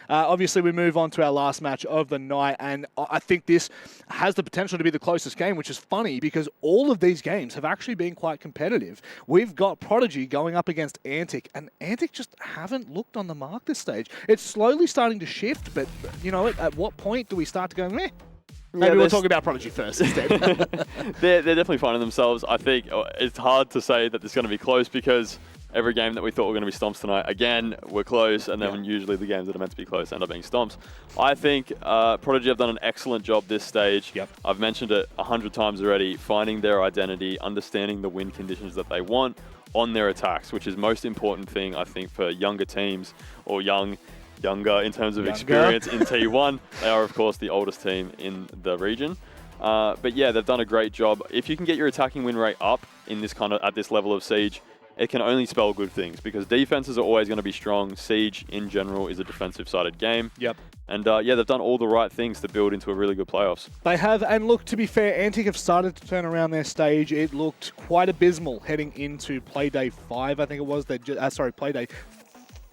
Obviously, we move on to our last match of the night, and I think this has the potential to be the closest game, which is funny because all of these games have actually been quite competitive. We've got Prodigy going up against ANTIC, and ANTIC just haven't looked on the mark this stage. It's slowly starting to shift, but you know, at what point do we start to go, meh? Maybe we'll talk about Prodigy first instead. they're definitely finding themselves. I think it's hard to say that it's going to be close because every game that we thought were going to be stomps tonight, again, we're close, and then usually the games that are meant to be close end up being stomps. I think Prodigy have done an excellent job this stage. Yep. I've mentioned it 100 times already, finding their identity, understanding the win conditions that they want on their attacks, which is most important thing, I think, for younger teams or younger in terms of experience in T1. They are, of course, the oldest team in the region. But yeah, they've done a great job. If you can get your attacking win rate up in this at this level of Siege, it can only spell good things because defenses are always going to be strong. Siege, in general, is a defensive-sided game. Yep. And yeah, they've done all the right things to build into a really good playoffs. They have, and look, to be fair, ANTIC have started to turn around their stage. It looked quite abysmal heading into Playday 5, I think it was. Playday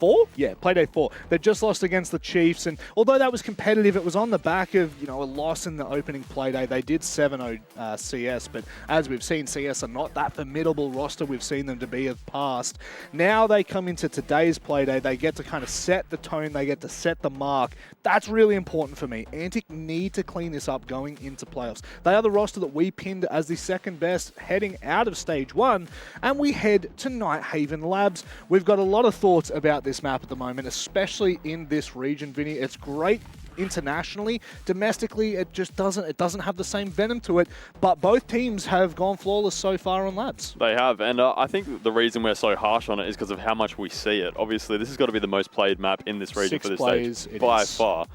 4? Yeah, Playday 4. They just lost against the Chiefs, and although that was competitive, it was on the back of, you know, a loss in the opening Playday. They did 7-0 CS, but as we've seen, CS are not that formidable roster we've seen them to be of past. Now they come into today's Playday, they get to kind of set the tone, they get to set the mark. That's really important for me. ANTIC need to clean this up going into playoffs. They are the roster that we pinned as the second best heading out of Stage 1, and we head to Nighthaven Labs. We've got a lot of thoughts about this map at the moment, especially in this region, Vinny. It's great internationally. Domestically, it doesn't have the same venom to it, but both teams have gone flawless so far on Labs. They have, and I think the reason we're so harsh on it is because of how much we see it. Obviously, this has got to be the most played map in this region for this stage by far.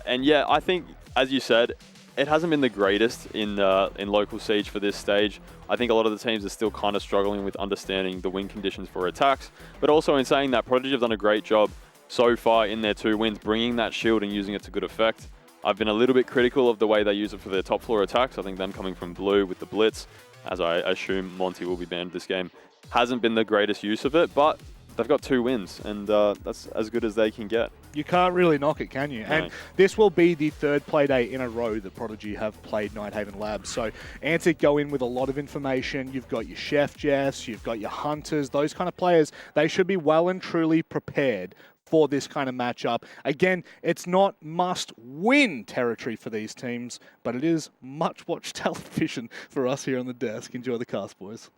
And yeah, I think, as you said, it hasn't been the greatest in local Siege for this stage. I think a lot of the teams are still kind of struggling with understanding the win conditions for attacks. But also in saying that, Prodigy have done a great job so far in their 2 wins, bringing that shield and using it to good effect. I've been a little bit critical of the way they use it for their top floor attacks. I think them coming from blue with the Blitz, as I assume Monty will be banned this game, hasn't been the greatest use of it, but they've got 2 wins, and that's as good as they can get. You can't really knock it, can you? No. And this will be the 3rd Playday in a row that Prodigy have played Nighthaven Labs. So ANTIC go in with a lot of information. You've got your Chef Jeffs, you've got your Hunters, those kind of players. They should be well and truly prepared for this kind of matchup. Again, it's not must-win territory for these teams, but it is much-watched television for us here on the desk. Enjoy the cast, boys.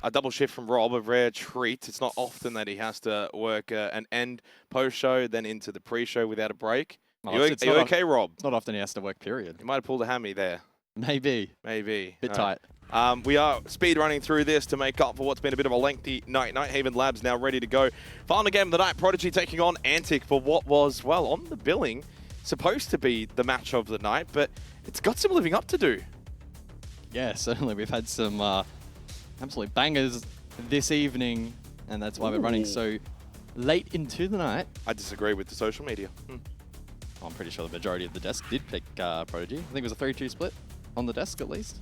A double shift from Rob, a rare treat. It's not often that he has to work an end post-show, then into the pre-show without a break. Oh, are you okay, Rob? It's not often he has to work, period. You might have pulled a hammy there. Maybe. Maybe. Bit tight. We are speed running through this to make up for what's been a bit of a lengthy night. Nighthaven Labs now ready to go. Final game of the night, Prodigy taking on ANTIC for what was, well, on the billing, supposed to be the match of the night, but it's got some living up to do. Yeah, certainly. We've had some absolute bangers this evening, and that's why we're running so late into the night. I disagree with the social media. I'm pretty sure the majority of the desk did pick Prodigy. I think it was a 3-2 split on the desk, at least.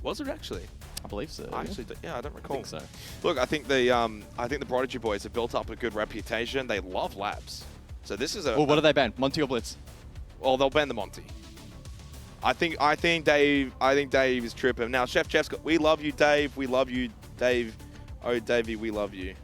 Was it actually? I believe so. I don't recall. I think so. Look, I think the Prodigy boys have built up a good reputation. They love Labs, so this is a. Well, what do they ban? Monty or Blitz? Well, they'll ban the Monty. I think Dave is tripping. Now, Chef Jeff's got, we love you, Dave. We love you, Dave. Oh, Davey, we love you.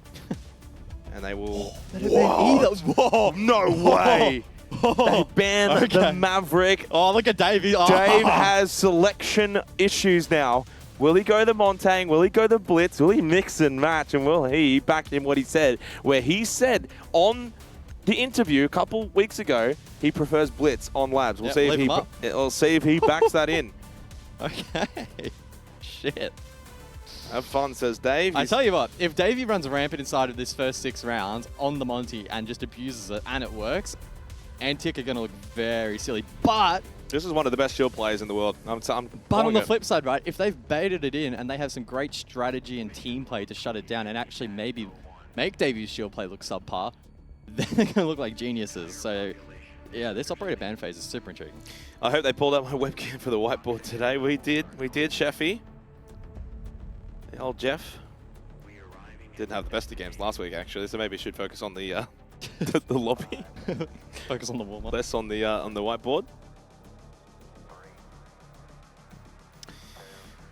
And they will. Whoa! No way! They banned the Maverick. Oh, look at Davey. Oh. Dave has selection issues now. Will he go the Montang? Will he go the Blitz? Will he mix and match? And will he back in what he said? Where he said on the interview a couple weeks ago, he prefers Blitz on Labs. We'll see if he backs that in. Okay. Shit. Have fun, says Dave. I tell you what, if Davey runs rampant inside of this first 6 rounds on the Monty and just abuses it and it works, ANTIC are going to look very silly. But this is one of the best shield players in the world. But on the flip side, right, if they've baited it in and they have some great strategy and team play to shut it down and actually maybe make Davey's shield play look subpar, then they're going to look like geniuses. So, yeah, this operator ban phase is super intriguing. I hope they pulled out my webcam for the whiteboard today. We did, Sheffy. The old Jeff. Didn't have the best of games last week, actually, so maybe we should focus on the the lobby. Focus on the warm-up. Less on the whiteboard.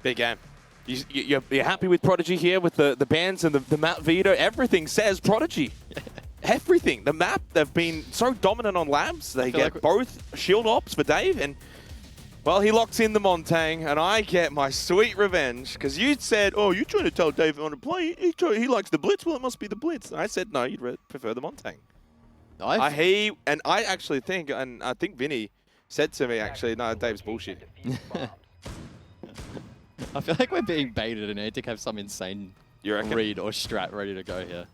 Big game. You're happy with Prodigy here with the bans and the map veto? Everything says Prodigy. Everything. The map, they've been so dominant on labs. They get both shield ops for Dave, and well, he locks in the Montang, and I get my sweet revenge because you said, "Oh, you're trying to tell Dave on to play. He likes the Blitz. Well, it must be the Blitz." And I said, "No, you'd prefer the Montang." I actually think, and I think Vinny said to me, actually, "No, Dave's bullshit." I feel like we're being baited, and ANTIC have some insane read or strat ready to go here.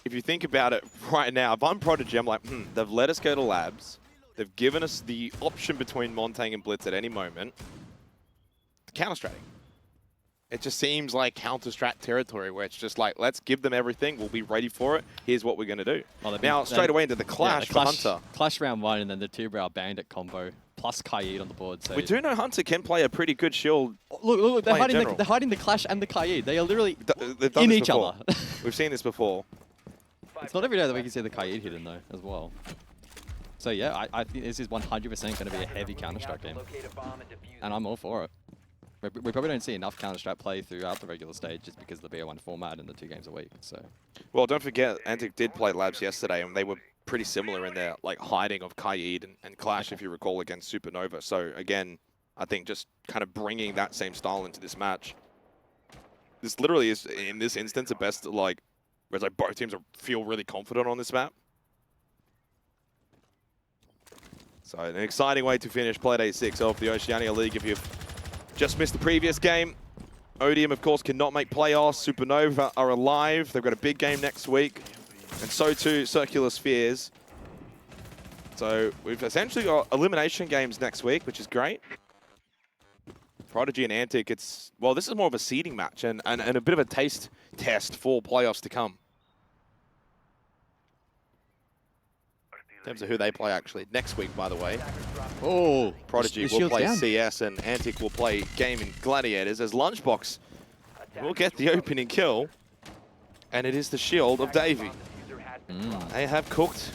If you think about it right now, if I'm Prodigy, I'm like, they've let us go to labs. They've given us the option between Montang and Blitz at any moment. Counter-stratting. It just seems like counter-strat territory where it's just like, let's give them everything. We'll be ready for it. Here's what we're going to do. Well, now, straight away into the Clash for Hunter. Clash round 1 and then the 2-brow Bandit combo plus Kaid on the board. So we do know Hunter can play a pretty good shield. Look, they're hiding the Clash and the Kaid. They are literally in each other. We've seen this before. It's not every day that we can see the Kaid hidden, though, as well. So, yeah, I think this is 100% going to be a heavy Counter-Strike game. And I'm all for it. We probably don't see enough Counter-Strike play throughout the regular stage just because of the BO1 format and the 2 games a week. So, well, don't forget, ANTIC did play labs yesterday, and they were pretty similar in their hiding of Kaid and Clash, if you recall, against Supernova. So, again, I think just kind of bringing that same style into this match. This literally is, in this instance, the best, whereas both teams feel really confident on this map. So an exciting way to finish Playday 6 of the Oceania League. If you've just missed the previous game, Odium, of course, cannot make playoffs. Supernova are alive. They've got a big game next week. And so too, Circular Spheres. So we've essentially got elimination games next week, which is great. Prodigy and ANTIC, well, this is more of a seeding match and a bit of a taste test for playoffs to come. In terms of who they play, actually, next week, by the way. Oh, Prodigy will play CS and ANTIC will play Gaming Gladiators as Lunchbox will get the opening kill. And it is the shield of Davey. They have cooked.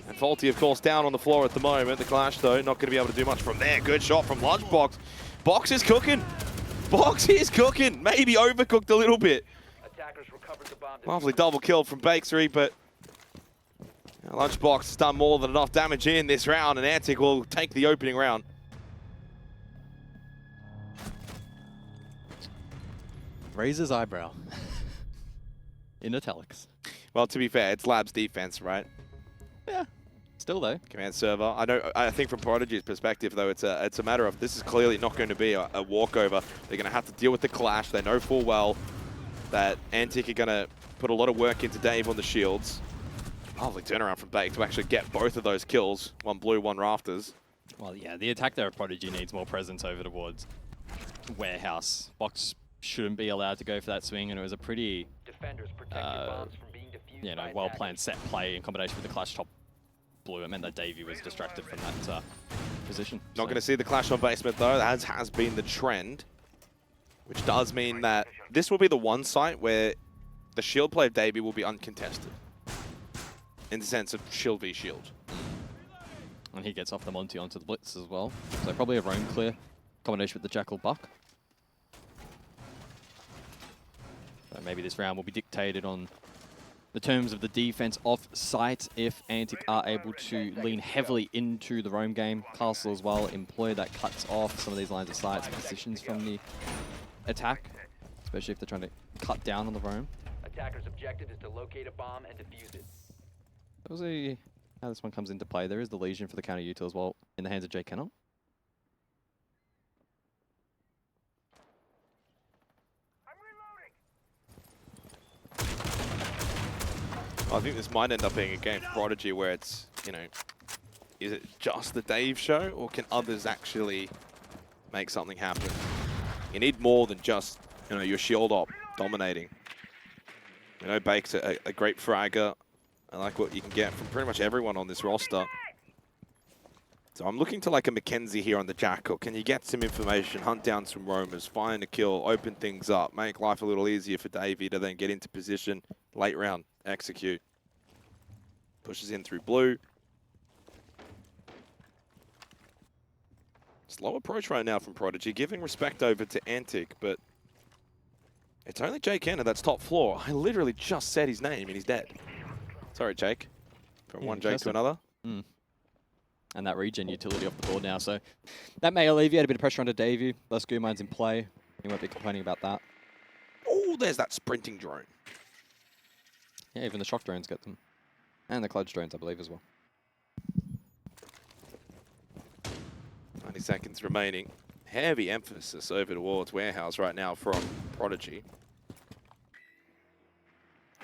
And Faulty, of course, down on the floor at the moment. The Clash, though, not going to be able to do much from there. Good shot from Lunchbox. Box is cooking. Box is cooking. Maybe overcooked a little bit. Lovely double kill from Bakery, but Lunchbox has done more than enough damage in this round, and ANTIC will take the opening round. Raises eyebrow. In italics. Well, to be fair, it's Labs defense, right? Yeah. Still though. Command server. I think from Prodigy's perspective, though, it's a matter of this is clearly not going to be a walkover. They're going to have to deal with the Clash. They know full well that ANTIC are going to put a lot of work into Dave on the shields. Lovely turnaround from Bake to actually get both of those kills. One blue, one rafters. Well, yeah, the attack there of Prodigy needs more presence over towards Warehouse. Box shouldn't be allowed to go for that swing, and it was a pretty well-planned set play in combination with the Clash top blue. It meant that Davey was distracted from that position. Not going to see the Clash on basement, though. That has been the trend, which does mean that this will be the one site where the shield play of Davey will be uncontested. In the sense of shield v shield. And he gets off the Monty onto the Blitz as well. So probably a roam clear combination with the Jackal Buck. So maybe this round will be dictated on the terms of the defense off-site if ANTIC are able to lean heavily into the roam game. Castle as well, employ that cuts off some of these lines of sights and positions from the attack, especially if they're trying to cut down on the roam. Attacker's objective is to locate a bomb and defuse it. We'll see how this one comes into play. There is the Legion for the counter util as well in the hands of Jay Kennel. I think this might end up being a game for Prodigy where it's, is it just the Dave show or can others actually make something happen? You need more than just, your shield op dominating. Bake's a great fragger. I like what you can get from pretty much everyone on this roster. So I'm looking to a Mackenzie here on the Jackal. Can you get some information, hunt down some roamers, find a kill, open things up, make life a little easier for Davey to then get into position, late round, execute. Pushes in through blue. Slow approach right now from Prodigy, giving respect over to ANTIC, but it's only Jake Kenner that's top floor. I literally just said his name and he's dead. Sorry, Jake. From one Jake to another. Mm. And that regen utility off the board now, so that may alleviate a bit of pressure onto Davey. Less goo mines in play. He won't be complaining about that. Oh, there's that sprinting drone. Yeah, even the shock drones get them. And the clutch drones, I believe, as well. 90 seconds remaining. Heavy emphasis over towards Warehouse right now from Prodigy.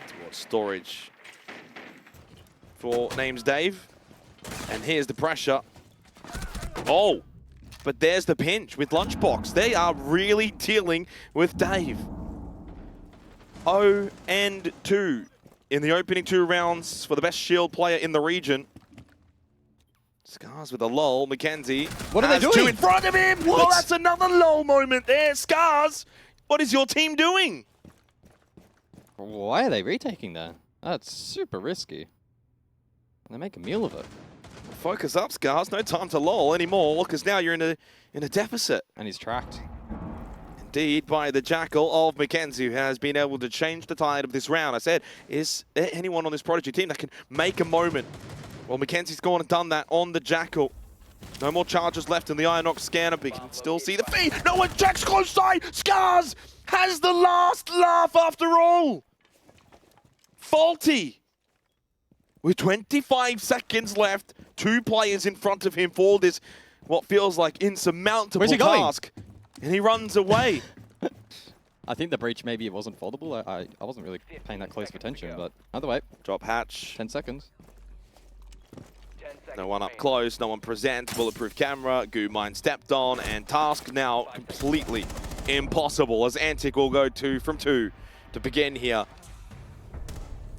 Towards storage for names Dave. And here's the pressure. Oh, but there's the pinch with Lunchbox. They are really dealing with Dave. 0-2 in the opening 2 rounds for the best shield player in the region. Scars with a lull. Mackenzie. What are they doing? 2 in front of him. What? Well, that's another lull moment there. Scars, what is your team doing? Why are they retaking that? That's super risky. And they make a meal of it. Focus up, Scars. No time to lull anymore because now you're in a deficit. And he's tracked. Indeed, by the Jackal of Mackenzie, who has been able to change the tide of this round. I said, is there anyone on this Prodigy team that can make a moment? Well, Mackenzie's gone and done that on the Jackal. No more charges left in the Inox scanner, but you can still see the feed. No one checks close side. Scars has the last laugh after all. Faulty. With 25 seconds left, 2 players in front of him for this, what feels like insurmountable task. And he runs away. I think the breach, maybe it wasn't foldable. I wasn't really paying that close attention, but either way. Drop hatch. 10 seconds. No one up close, no one presents, bulletproof camera, goo mine stepped on, and task now completely impossible as ANTIC will go 2 from 2 to begin here.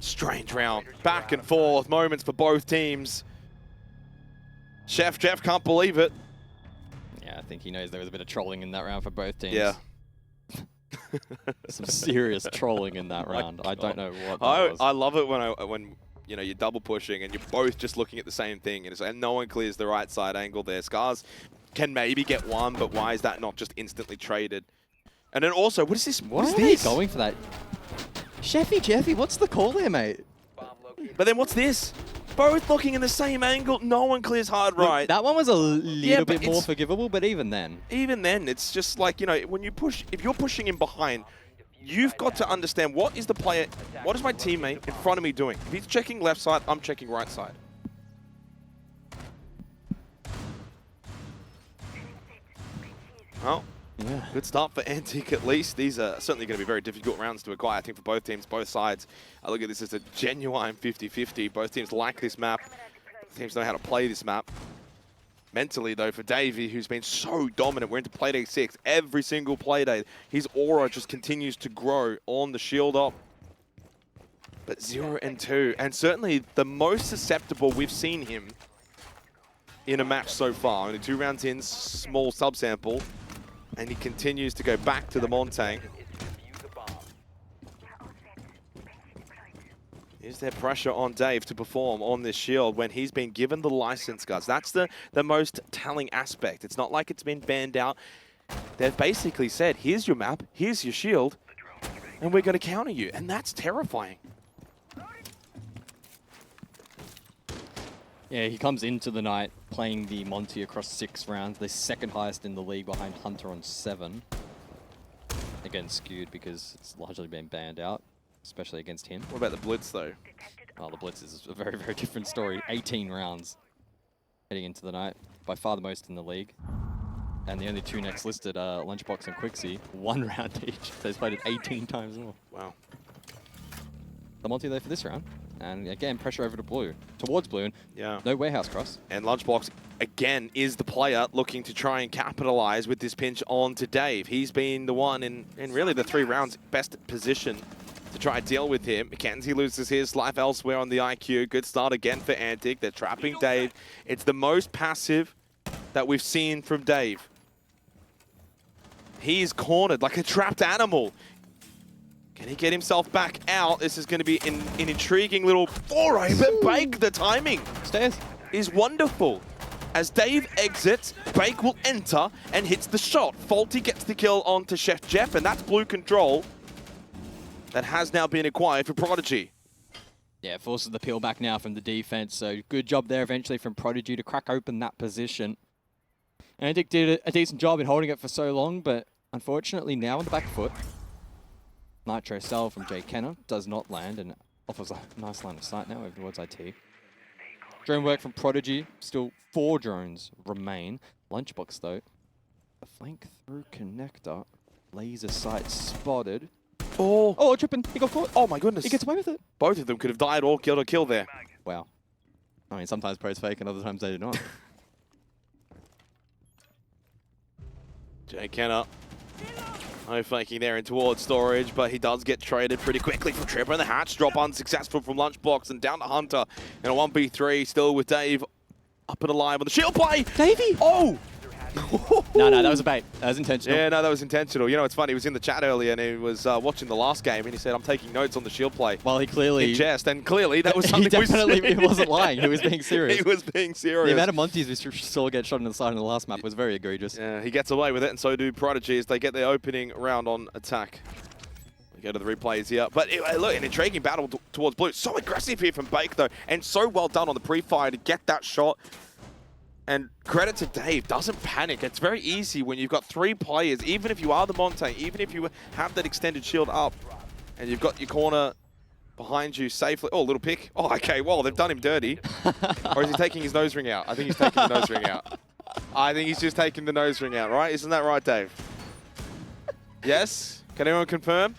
Strange round, back and forth, moments for both teams. Jeff can't believe it. Yeah, I think he knows there was a bit of trolling in that round for both teams. Yeah. Some serious trolling in that round. I don't know what that was. I love it when you know, you're double pushing and you're both just looking at the same thing and no one clears the right side angle there. Scars can maybe get one, but why is that not just instantly traded? And then also, what is this? What is this? Going for that? Jeffy, what's the call there, mate? But then what's this? Both looking in the same angle, no one clears hard right. Look, that one was a little bit more forgivable, but even then. Even then, it's just like, you know, when you push, if you're pushing in behind, you've got to understand what is the player, what is my teammate in front of me doing? If he's checking left side, I'm checking right side. Well, yeah. Good start for ANTIC at least. These are certainly going to be very difficult rounds to acquire, I think, for both teams, both sides. I look at this as a genuine 50-50. Both teams like this map. Both teams know how to play this map. Mentally, though, for Davey, who's been so dominant, we're into Playday 6. Every single Playday, his aura just continues to grow on the shield up. But 0-2, and certainly the most susceptible we've seen him in a match so far. Only 2 rounds in, small subsample, and he continues to go back to the Montang. Is there pressure on Dave to perform on this shield when he's been given the license, guys? That's the most telling aspect. It's not like it's been banned out. They've basically said, here's your map, here's your shield, and we're going to counter you. And that's terrifying. Yeah, he comes into the night playing the Monty across 6 rounds. The second highest in the league behind Hunter on 7. Again, skewed because it's largely been banned out, especially against him. What about the Blitz, though? Well, the Blitz is a very, very different story. 18 rounds heading into the night. By far the most in the league. And the only 2 next listed are Lunchbox and Quixie. 1 round each. So he's played it 18 times more. Wow. The Monty there for this round. And again, pressure over to blue. Towards blue. And no warehouse cross. And Lunchbox, again, is the player looking to try and capitalize with this pinch on to Dave. He's been the one in really the 3 rounds best position to try and deal with him. Mackenzie loses his life elsewhere on the IQ. Good start again for ANTIC. They're trapping Dave. It's the most passive that we've seen from Dave. He's cornered like a trapped animal. Can he get himself back out? This is going to be an intriguing little foray, but Bake, the timing Stairs is wonderful. As Dave exits, Bake will enter and hits the shot. Faulty gets the kill onto Chef Jeff, and that's blue control that has now been acquired for Prodigy. Yeah, forces the peel back now from the defense. So good job there eventually from Prodigy to crack open that position. ANTIC did a decent job in holding it for so long, but unfortunately now on the back foot. Nitro Cell from Jay Kenner does not land and offers a nice line of sight now over towards IT. Drone work from Prodigy. Still 4 drones remain. Lunchbox though. A flank through connector. Laser sight spotted. Oh, tripping. He got caught. Oh my goodness. He gets away with it. Both of them could have died or killed a kill there. Wow. I mean, sometimes pros fake and other times they do not. Jay Kenner. No flanking there in towards storage, but he does get traded pretty quickly from Tripper, and the hatch drop unsuccessful from Lunchbox and down to Hunter. And a 1v3 still with Dave up and alive on the shield play. Davey! Oh! No, that was a bait. That was intentional. Yeah, no, that was intentional. You know, it's funny. He was in the chat earlier and he was watching the last game and he said, I'm taking notes on the shield play. Well, he clearly... In jest, and clearly that was something he definitely wasn't lying. He was being serious. He was being serious. The amount of Monties we saw get shot in the side in the last map was very egregious. Yeah, he gets away with it, and so do Prodigy as they get their opening round on attack. We go to the replays here. But look, an intriguing battle towards blue. So aggressive here from Bake, though, and so well done on the pre-fire to get that shot. And credit to Dave, doesn't panic. It's very easy when you've got 3 players, even if you are the Montagne, even if you have that extended shield up, and you've got your corner behind you safely. Oh, little pick. Oh, okay, well, they've done him dirty. Or is he taking his nose ring out? I think he's taking the nose ring out. I think he's just taking the nose ring out, right? Isn't that right, Dave? Yes? Can anyone confirm?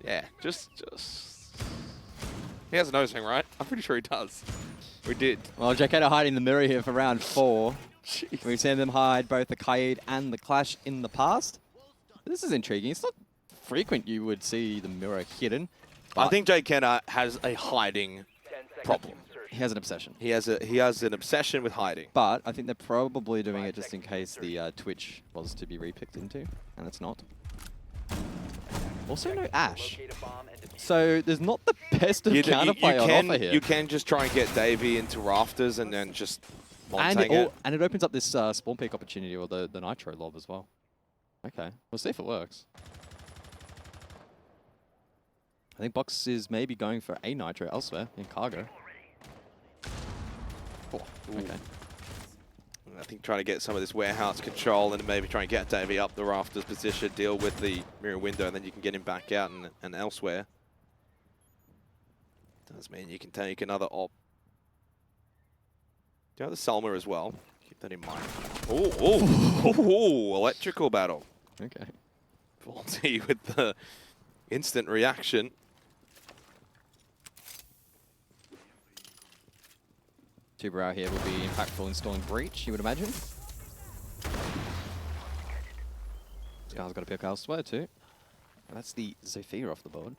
Yeah, just... He has a nose ring, right? I'm pretty sure he does. We did. Well, Jacketta hiding the mirror here for round 4. Jeez. We've seen them hide both the Kaid and the Clash in the past. This is intriguing. It's not frequent you would see the mirror hidden. I think Jay Kenner has a hiding problem. He has an obsession. He has an obsession with hiding. But I think they're probably doing it just in case the Twitch was to be repicked into, and it's not. Also no Ash. So there's not the best of counterplay on offer here. You can just try and get Davey into rafters and then just and it opens up this spawn peak opportunity or the Nitro lob as well. Okay, we'll see if it works. I think Box is maybe going for a Nitro elsewhere in cargo. Oh, okay. I think trying to get some of this warehouse control and maybe try and get Davey up the rafters position, deal with the mirror window, and then you can get him back out and elsewhere. Does mean you can take another op. Do you have the Selma as well? Keep that in mind. Oh, electrical battle. Okay. Faulty with the instant reaction. Tuber out here will be impactful installing Breach, you would imagine. Scar's got to pick elsewhere too. That's the Zofia off the board.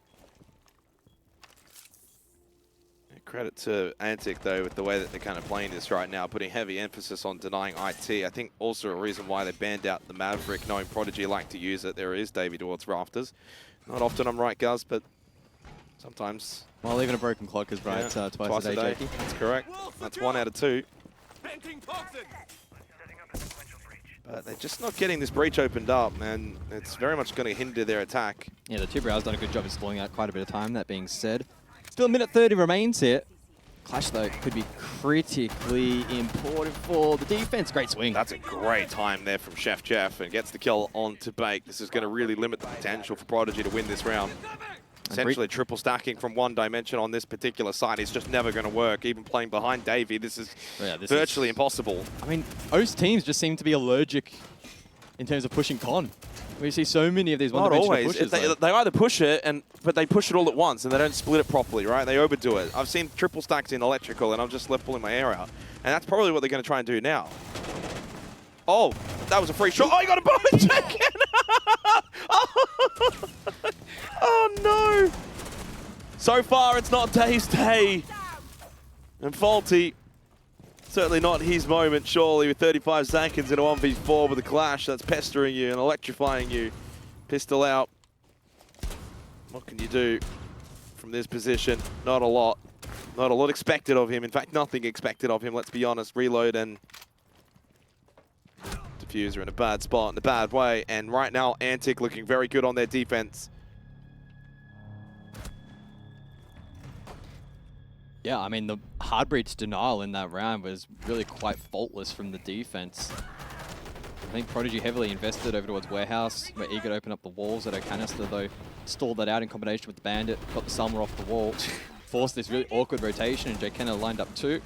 Credit to ANTIC, though, with the way that they're kind of playing this right now, putting heavy emphasis on denying IT. I think also a reason why they banned out the Maverick, knowing Prodigy like to use it. There is Davey towards rafters. Not often I'm right, Guz, but sometimes... Well, even a broken clock is right twice a day, Jakey. That's correct. That's 1 out of 2. But they're just not getting this breach opened up, and it's very much going to hinder their attack. Yeah, the Tuberow's done a good job of stalling out quite a bit of time, that being said. Still a minute 30 remains here. Clash, though, could be critically important for the defense. Great swing. That's a great time there from Chef Jeff, and gets the kill onto Bake. This is going to really limit the potential for Prodigy to win this round. Essentially triple stacking from one dimension on this particular side is just never going to work. Even playing behind Davey, this is virtually impossible. I mean, OCE teams just seem to be allergic in terms of pushing con. We see so many of these one-dimensional pushes. They either push it, but they push it all at once, and they don't split it properly, right? They overdo it. I've seen triple stacks in electrical, and I'm just left pulling my hair out. And that's probably what they're going to try and do now. Oh, that was a free shot. Oh, he got a bomb check. Oh, no. So far, it's not Dave's day. And Faulty Certainly not his moment, surely, with 35 seconds in a 1v4 with a clash that's pestering you and electrifying you. Pistol out. What can you do from this position? Not a lot. Not a lot expected of him. In fact, nothing expected of him, let's be honest. Reload and Diffuser in a bad spot, in a bad way. And right now, ANTIC looking very good on their defense. Yeah, I mean, the hard breach denial in that round was really quite faultless from the defense. I think Prodigy heavily invested over towards Warehouse. We're eager to open up the walls at a canister, though stalled that out in combination with the Bandit. Got the Summer off the wall. Forced this really awkward rotation, and JKenna lined up too.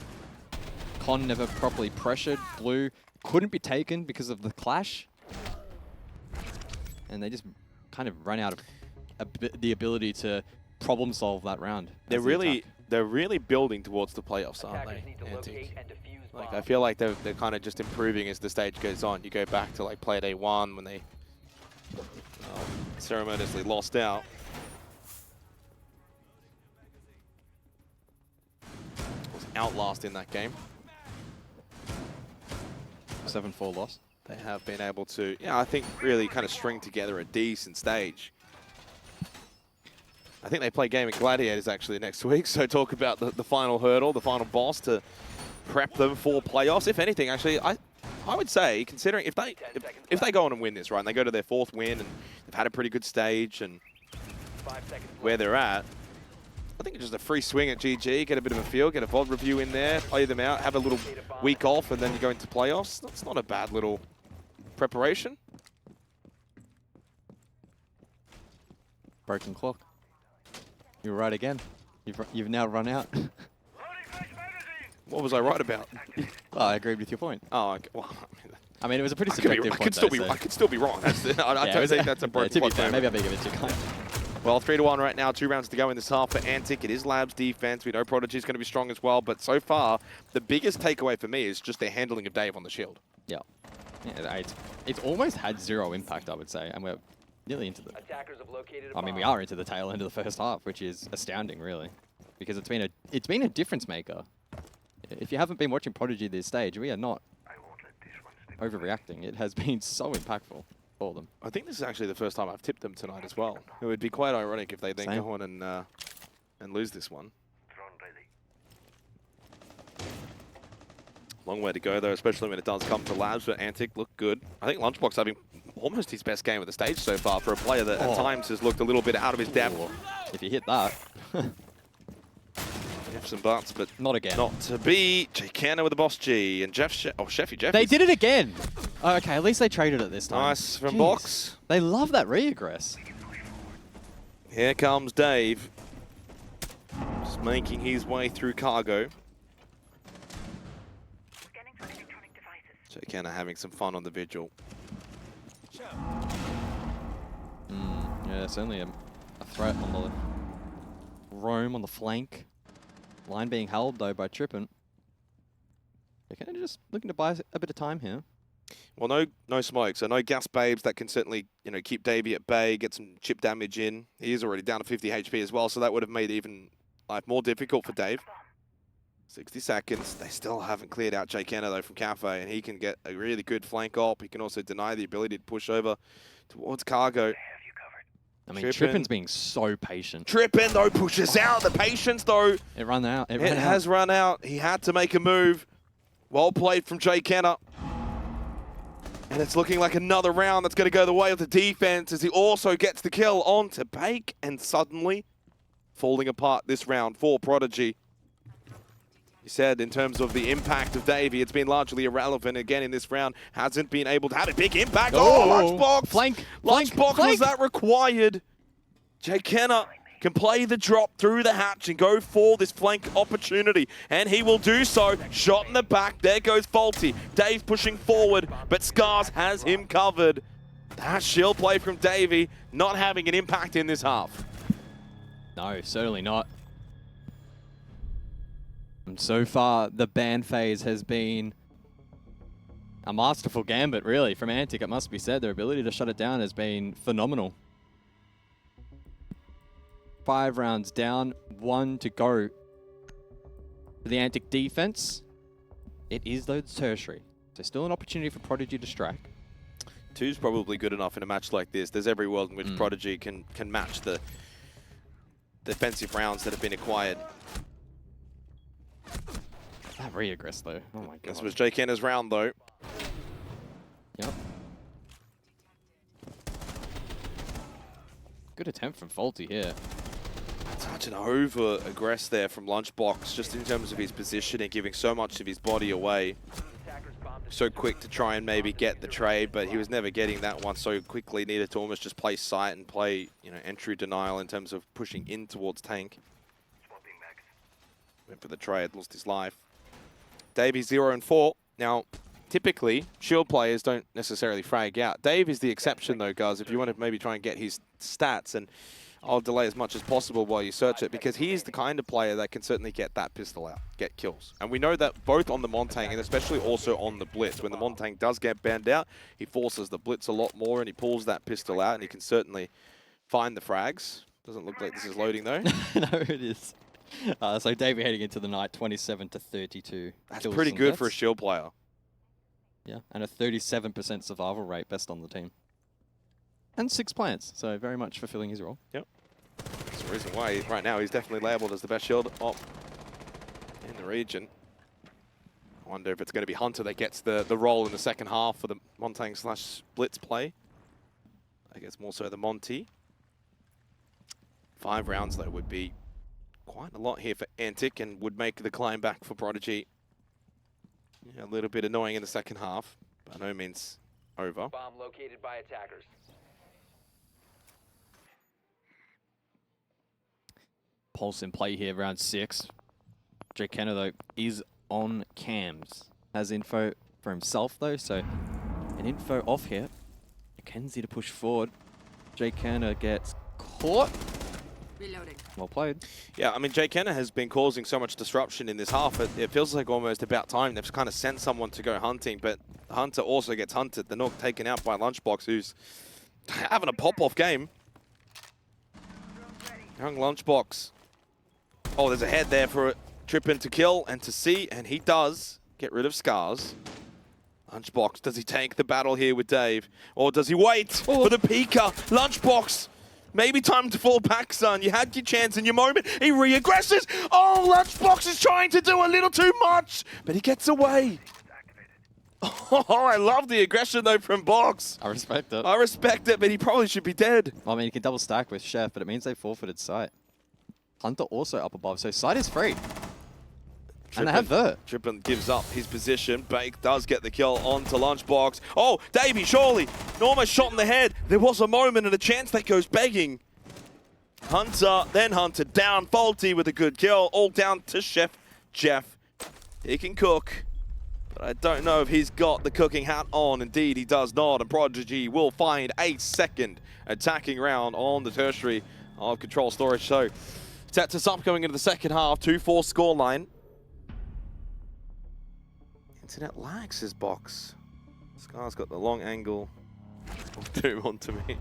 Con never properly pressured. Blue couldn't be taken because of the clash. And they just kind of ran out of the ability to problem solve that round. They're really building towards the playoffs, aren't they, ANTIC? Like, I feel like they're kind of just improving as the stage goes on. You go back to like Play Day 1 when they ceremoniously lost out. Was outlast in that game. 7-4 loss. They have been able to, yeah, I think really kind of string together a decent stage. I think they play Gaming Gladiators actually next week, so talk about the final hurdle, the final boss to prep them for playoffs. If anything, actually, I would say, considering if they go on and win this, right, and they go to their 4th win and they've had a pretty good stage and where they're at, I think it's just a free swing at GG, get a bit of a feel, get a VOD review in there, play them out, have a little week off, and then you go into playoffs. That's not a bad little preparation. Broken clock. You're right again. You've now run out. What was I right about? Oh, I agreed with your point. Oh, okay. Well, I mean, it was a pretty subjective point. I could still be wrong. I don't think that's a broken to be clock. fair, maybe I'm being a bit too kind. Well, 3-1 right now, 2 rounds to go in this half for ANTIC. It is Labs defense. We know Prodigy is going to be strong as well, but so far, the biggest takeaway for me is just their handling of Dave on the shield. Yeah. It's almost had 0 impact, I would say, and we're nearly into the... I mean, we are into the tail end of the first half, which is astounding, really, because it's been a difference maker. If you haven't been watching Prodigy this stage, we are not overreacting. It has been so impactful for them. I think this is actually the first time I've tipped them tonight as well. It would be quite ironic if they then go on and lose this one. Long way to go though, especially when it does come to Labs, but ANTIC look good. I think Lunchbox having almost his best game of the stage so far for a player that at times has looked a little bit out of his depth. If you hit that. Ifs and buts, but not again. Not to be. JKenna with the boss G and Sheffy Jeff. They did it again. Oh, okay, at least they traded it this time. Nice from Box. They love that re-aggress. Here comes Dave. Just making his way through cargo. JKenna having some fun on the vigil. Yeah, certainly a threat on the roam on the flank. Line being held though by Trippin. They're kind of just looking to buy a bit of time here. Well, no smoke, so no gas babes that can certainly, you know, keep Davey at bay, get some chip damage in. He is already down to 50 HP as well, so that would have made even life more difficult for Dave. 60 seconds. They still haven't cleared out JKenna though from Cafe, and he can get a really good flank op. He can also deny the ability to push over towards cargo. I mean, Trippin's being so patient. Trippin, though, pushes out. The patience, though. It ran out. It has run out. He had to make a move. Well played from JKenna. And it's looking like another round that's going to go the way of the defense as he also gets the kill onto Bake, and suddenly falling apart this round for Prodigy. He said in terms of the impact of Davey, it's been largely irrelevant again in this round. Hasn't been able to have a big impact. Oh, Lunchbox! Flank! Lunchbox, was that required? JKenna can play the drop through the hatch and go for this flank opportunity. And he will do so. Shot in the back. There goes Faulty. Dave pushing forward, but Scars has him covered. That shield play from Davey not having an impact in this half. No, certainly not. And so far, the ban phase has been a masterful gambit, really, from ANTIC, it must be said. Their ability to shut it down has been phenomenal. 5 rounds down, 1 to go for the ANTIC defense. It is though tertiary. So still an opportunity for Prodigy to strike. 2's probably good enough in a match like this. There's every world in which Prodigy can match the defensive rounds that have been acquired. That re-aggress though. Oh my god. This was Jake Enner's round though. Yep. Good attempt from Faulty here. Such an over-aggress there from Lunchbox, just in terms of his positioning, giving so much of his body away. So quick to try and maybe get the trade, but he was never getting that one so quickly. Needed to almost just play sight and play, you know, entry denial in terms of pushing in towards tank. Went for the trade, lost his life. Davey 0 and 4. Now, typically, shield players don't necessarily frag out. Dave is the exception though, guys, if you want to maybe try and get his stats, and I'll delay as much as possible while you search it, because he is the kind of player that can certainly get that pistol out, get kills. And we know that both on the Montang and especially also on the Blitz. When the Montang does get banned out, he forces the Blitz a lot more and he pulls that pistol out and he can certainly find the frags. Doesn't look like this is loading though. No, it is. So Davey heading into the night, 27 to 32. That's pretty good for a shield player. Yeah, and a 37% survival rate, best on the team. And 6 plants, so very much fulfilling his role. Yep. That's the reason why right now he's definitely labelled as the best shield op in the region. I wonder if it's going to be Hunter that gets the role in the second half for the Montang / Blitz play. I guess more so the Monty. 5 rounds though would be quite a lot here for Antic and would make the climb back for Prodigy a little bit annoying in the second half. By no means over. Bomb located by attackers. Pulse in play here, round 6. Jake Kenner, though, is on cams. Has info for himself, though, so an info off here. Mackenzie to push forward. Jake Kenner gets caught. Reloading. Well played. Yeah, I mean, Jake Kenner has been causing so much disruption in this half. It feels like almost about time. They've kind of sent someone to go hunting, but Hunter also gets hunted. The Nook taken out by Lunchbox, who's having a pop-off game. Young Lunchbox. Oh, there's a head there for Trippin to kill and to see, and he does get rid of Scars. Lunchbox, does he take the battle here with Dave? Or does he wait for the peeker? Lunchbox, maybe time to fall back, son. You had your chance in your moment. He re-aggresses. Oh, Lunchbox is trying to do a little too much, but he gets away. Oh, I love the aggression, though, from Box. I respect it. I respect it, but he probably should be dead. I mean, you can double stack with Chef, but it means they forfeited sight. Hunter also up above, so sight is free. And they have Vert. Trippin gives up his position. Bake does get the kill onto Lunchbox. Oh, Davey, surely. Almost shot in the head. There was a moment and a chance that goes begging. Hunter, then Hunter down. Faulty with a good kill. All down to Chef Jeff. He can cook, but I don't know if he's got the cooking hat on. Indeed, he does not. And Prodigy will find a second attacking round on the tertiary of Control Storage. So sets us up going into the second half. 2-4 scoreline. Internet lags his Box. Scar's got the long angle. Doom onto me.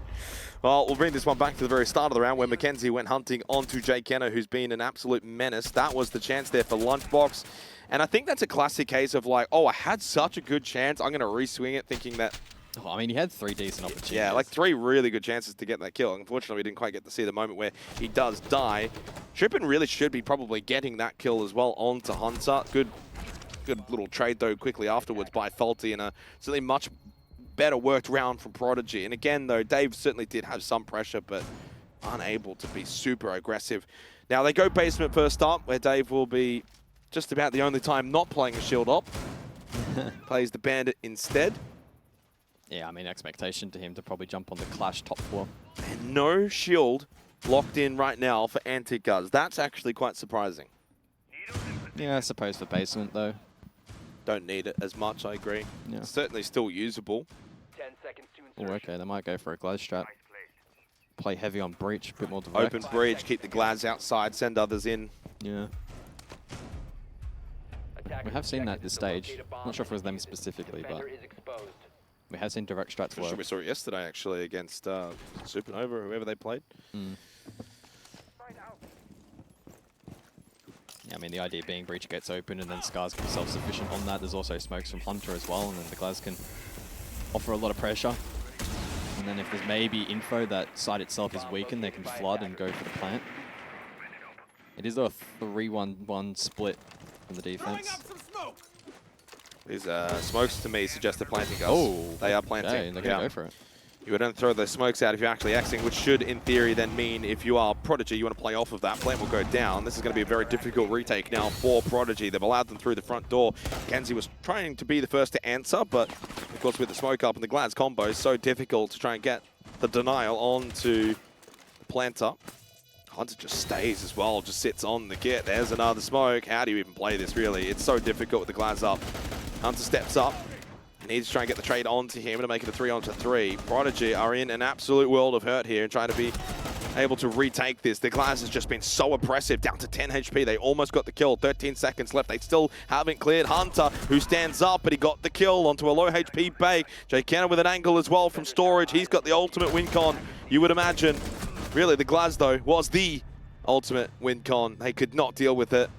Well, we'll bring this one back to the very start of the round where Mackenzie went hunting onto Jake Kenner, who's been an absolute menace. That was the chance there for Lunchbox. And I think that's a classic case of like, oh, I had such a good chance. I'm going to re-swing it thinking that... Oh, I mean, he had 3 decent opportunities. Yeah, like 3 really good chances to get that kill. Unfortunately, we didn't quite get to see the moment where he does die. Trippin really should be probably getting that kill as well onto Hunter. Good little trade, though, quickly afterwards by Faulty, and a certainly much better worked round from Prodigy. And again, though, Dave certainly did have some pressure, but unable to be super aggressive. Now, they go basement first up, where Dave will be just about the only time not playing a shield op. Plays the Bandit instead. Yeah, I mean, expectation to him to probably jump on the Clash top floor. And no shield locked in right now for ANTIC guys. That's actually quite surprising. Yeah, I suppose for basement, though. Don't need it as much, I agree. Yeah. Certainly still usable. 10 seconds to Oh, insertion. okay, they might go for a Glaz strat. Play heavy on breach, a bit more direct. Open breach, keep the Glads outside, send others in. Yeah. We have seen that at this stage. Not sure if it was them specifically, but we have seen direct strats I'm sure work. we saw it yesterday, actually, against Supernova, whoever they played. Yeah, I mean, the idea being Breach gets open and then Scars can be self-sufficient on that. There's also smokes from Hunter as well, and then the Glaz can offer a lot of pressure. And then if there's maybe info that side itself is weakened, they can flood and go for the plant. It is a 3-1-1 split from the defense. These smokes to me suggest they're planting, guys. Oh, they are planting. Okay, they're going to go for it. You don't throw those smokes out if you're actually Xing, which should, in theory, then mean if you are Prodigy, you want to play off of that. Plant will go down. This is going to be a very difficult retake now for Prodigy. They've allowed them through the front door. Kenzie was trying to be the first to answer, but of course with the smoke up and the Glaz combo, it's so difficult to try and get the denial onto the planter. Hunter just stays as well, just sits on the kit. There's another smoke. How do you even play this, really? It's so difficult with the Glaz up. Hunter steps up. Needs to try and get the trade onto him to make it a 3-on-3. Prodigy are in an absolute world of hurt here and trying to be able to retake this. The Glaz has just been so oppressive, down to 10 HP. They almost got the kill, 13 seconds left. They still haven't cleared Hunter, who stands up, but he got the kill onto a low HP Bake. Jay Kenner with an angle as well from storage. He's got the ultimate win con, you would imagine. Really, the Glaz, though, was the ultimate win con. They could not deal with it.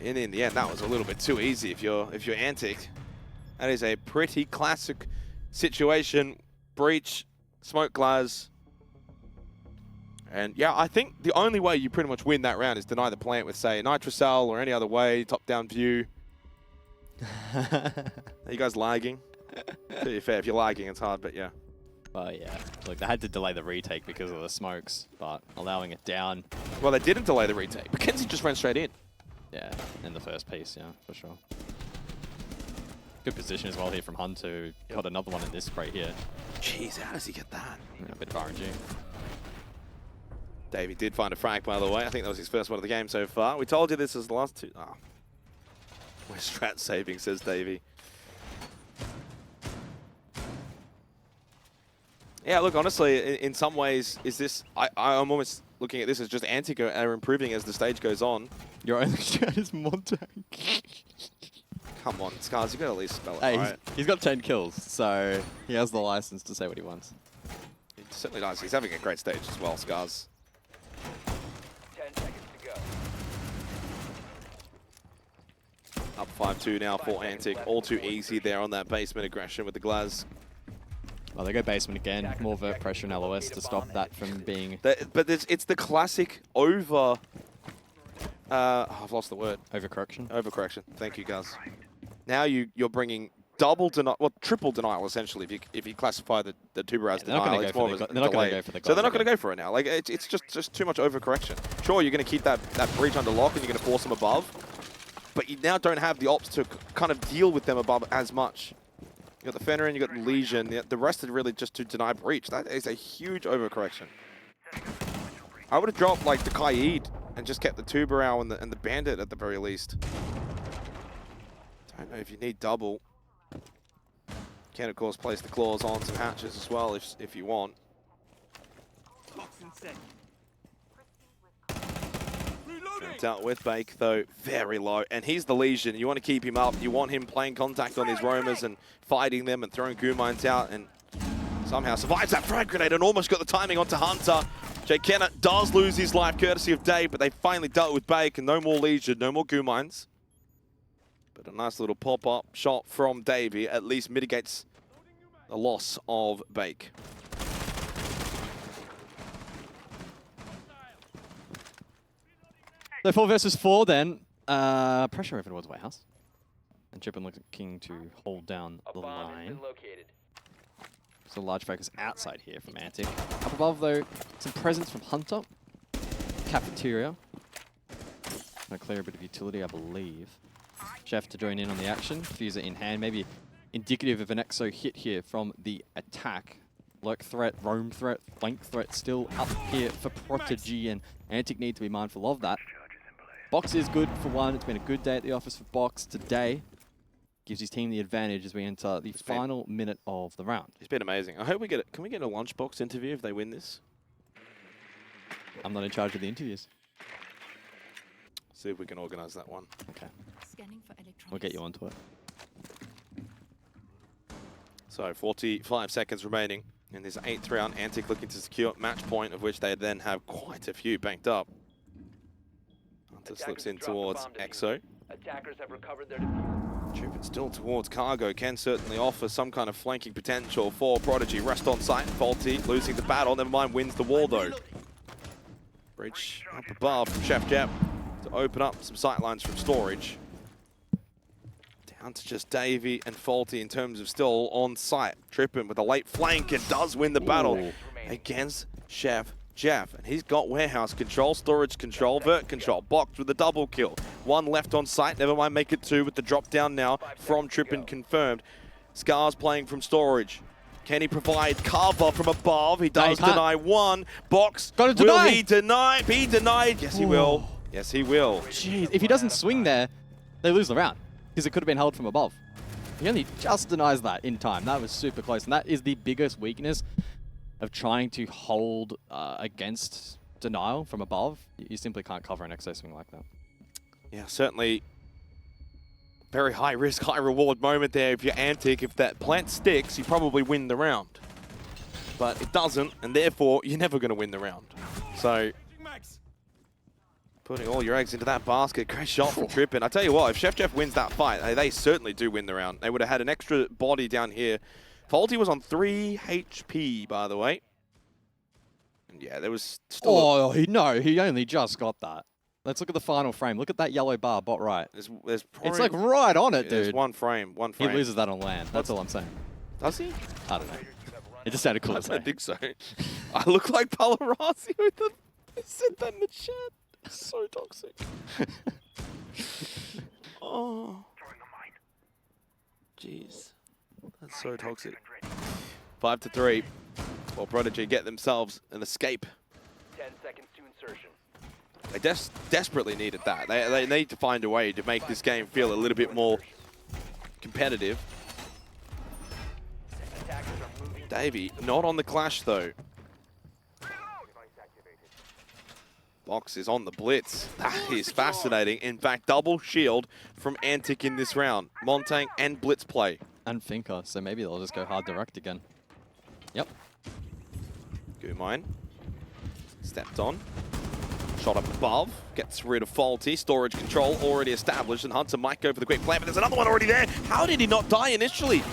And in the end, that was a little bit too easy if you're ANTIC. That is a pretty classic situation. Breach, smoke Glaz. And yeah, I think the only way you pretty much win that round is deny the plant with, say, Nitrocell or any other way, top-down view. Are you guys lagging? To be fair, if you're lagging, it's hard, but yeah. Oh yeah, look, they had to delay the retake because of the smokes, but allowing it down. Well, they didn't delay the retake. Mackenzie just ran straight in. Yeah, in the first piece, yeah, for sure. Good position as well here from Hunter, who got another one in this right here. Jeez, how does he get that? Yeah, a bit of RNG. Davey did find a frag, by the way. I think that was his first one of the game so far. We told you this is the last two. Oh. We're strat saving, says Davey. Yeah, look, honestly, in some ways, is this... I'm almost looking at this as just ANTIC are improving as the stage goes on. Your only strat is Montang. Come on, Scars, you got to at least spell it Hey, right. he's got 10 kills, so he has the license to say what he wants. He certainly does. He's having a great stage as well, Scars. 10 seconds to go. Up 5-2 now for ANTIC. All too easy there on that basement aggression with the Glaz. Well, they go basement again. More vert pressure and LOS to stop that from being... But it's the classic over... I've lost the word. Overcorrection? Overcorrection. Thank you, guys. Now you're bringing double denial, well, triple denial essentially. If you classify the tuber as denial, it's more of a delay. They're not going to go for the So they're not going to go for it now. Like it's just too much overcorrection. Sure, you're going to keep that breach under lock and you're going to force them above, but you now don't have the ops to kind of deal with them above as much. You got the Fenrir, you got the Legion. The rest are really just to deny breach. That is a huge overcorrection. I would have dropped like the Kaid and just kept the Tubarão and the Bandit at the very least. Don't know if you need double. Can of course place the claws on some hatches as well if you want. Dealt with Bake though, very low, and he's the Legion. You want to keep him up. You want him playing contact on these roamers and fighting them and throwing goo mines out, and somehow survives that frag grenade and almost got the timing onto Hunter. Jay Kenner does lose his life courtesy of Dave, but they finally dealt with Bake and no more Legion, no more goo mines. But a nice little pop-up shot from Davey at least mitigates the loss of Bake. So 4 versus 4 then. Pressure over towards White House. And Chippen looking to hold down the line. So large focus outside here from ANTIC. Up above though, some presence from Hunter. Cafeteria. Gonna clear a bit of utility, I believe. Chef to join in on the action. Fuser in hand, maybe indicative of an EXO hit here from the attack. Lurk threat, roam threat, flank threat still up here for Prodigy, and ANTIC need to be mindful of that. Box is good for one. It's been a good day at the office for Box today. Gives his team the advantage as we enter the final minute of the round. It's been amazing. I hope we get it. Can we get a lunchbox interview if they win this? I'm not in charge of the interviews. See if we can organize that one. Okay. Scanning for electronics. We'll get you onto it. So 45 seconds remaining in this 8th round. ANTIC looking to secure match point, of which they then have quite a few banked up. Hunter slips in towards Exo. Attackers have recovered their defuse. Tripping still towards Cargo, can certainly offer some kind of flanking potential for Prodigy. Rest on site, Faulty losing the battle, never mind, wins the war though. Bridge up above from Chef Jep to open up some sightlines from Storage. Down to just Davey and Faulty in terms of still on site. Trippin with a late flank and does win the battle against Chef Jeff. And he's got warehouse control, storage control, vert control. Box with a double kill. One left on site, never mind make it two with the drop down now from Trippin confirmed. Scars playing from storage. Can he provide cover from above? He does deny one. Box, will he deny? Be denied? Yes, he will. Yes, he will. Jeez, if he doesn't swing there, they lose the round. Because it could have been held from above. He only just denies that in time. That was super close. And that is the biggest weakness of trying to hold against denial from above. You simply can't cover an exo swing like that. Yeah, certainly very high risk, high reward moment there if you're Antic. If that plant sticks, you probably win the round. But it doesn't, and therefore you're never going to win the round. So putting all your eggs into that basket. Great shot from Trippin. I tell you what, if Chef Jeff wins that fight, they certainly do win the round. They would have had an extra body down here. Faulty was on 3 HP, by the way. And yeah, there was still... Oh, he only just got that. Let's look at the final frame. Look at that yellow bar, bot right. There's probably, it's like right on it, dude. There's one frame. He loses that on land. That's all I'm saying. Does he? I don't know. It just sounded cool. I don't think so. I look like Palarasi with the... I said that in the chat. So toxic. Oh. Jeez. That's so toxic. 5-3. Well, Prodigy get themselves an escape. 10 seconds to insertion. They desperately needed that. They need to find a way to make this game feel a little bit more competitive. Davey, not on the clash though. Box is on the blitz. That is fascinating. In fact, double shield from Antic in this round. Montang and blitz play. And Finker, so maybe they'll just go hard direct again. Yep. Goomine. Stepped on. Shot up above. Gets rid of Faulty. Storage control already established. And Hunter might go for the quick play, but there's another one already there. How did he not die initially?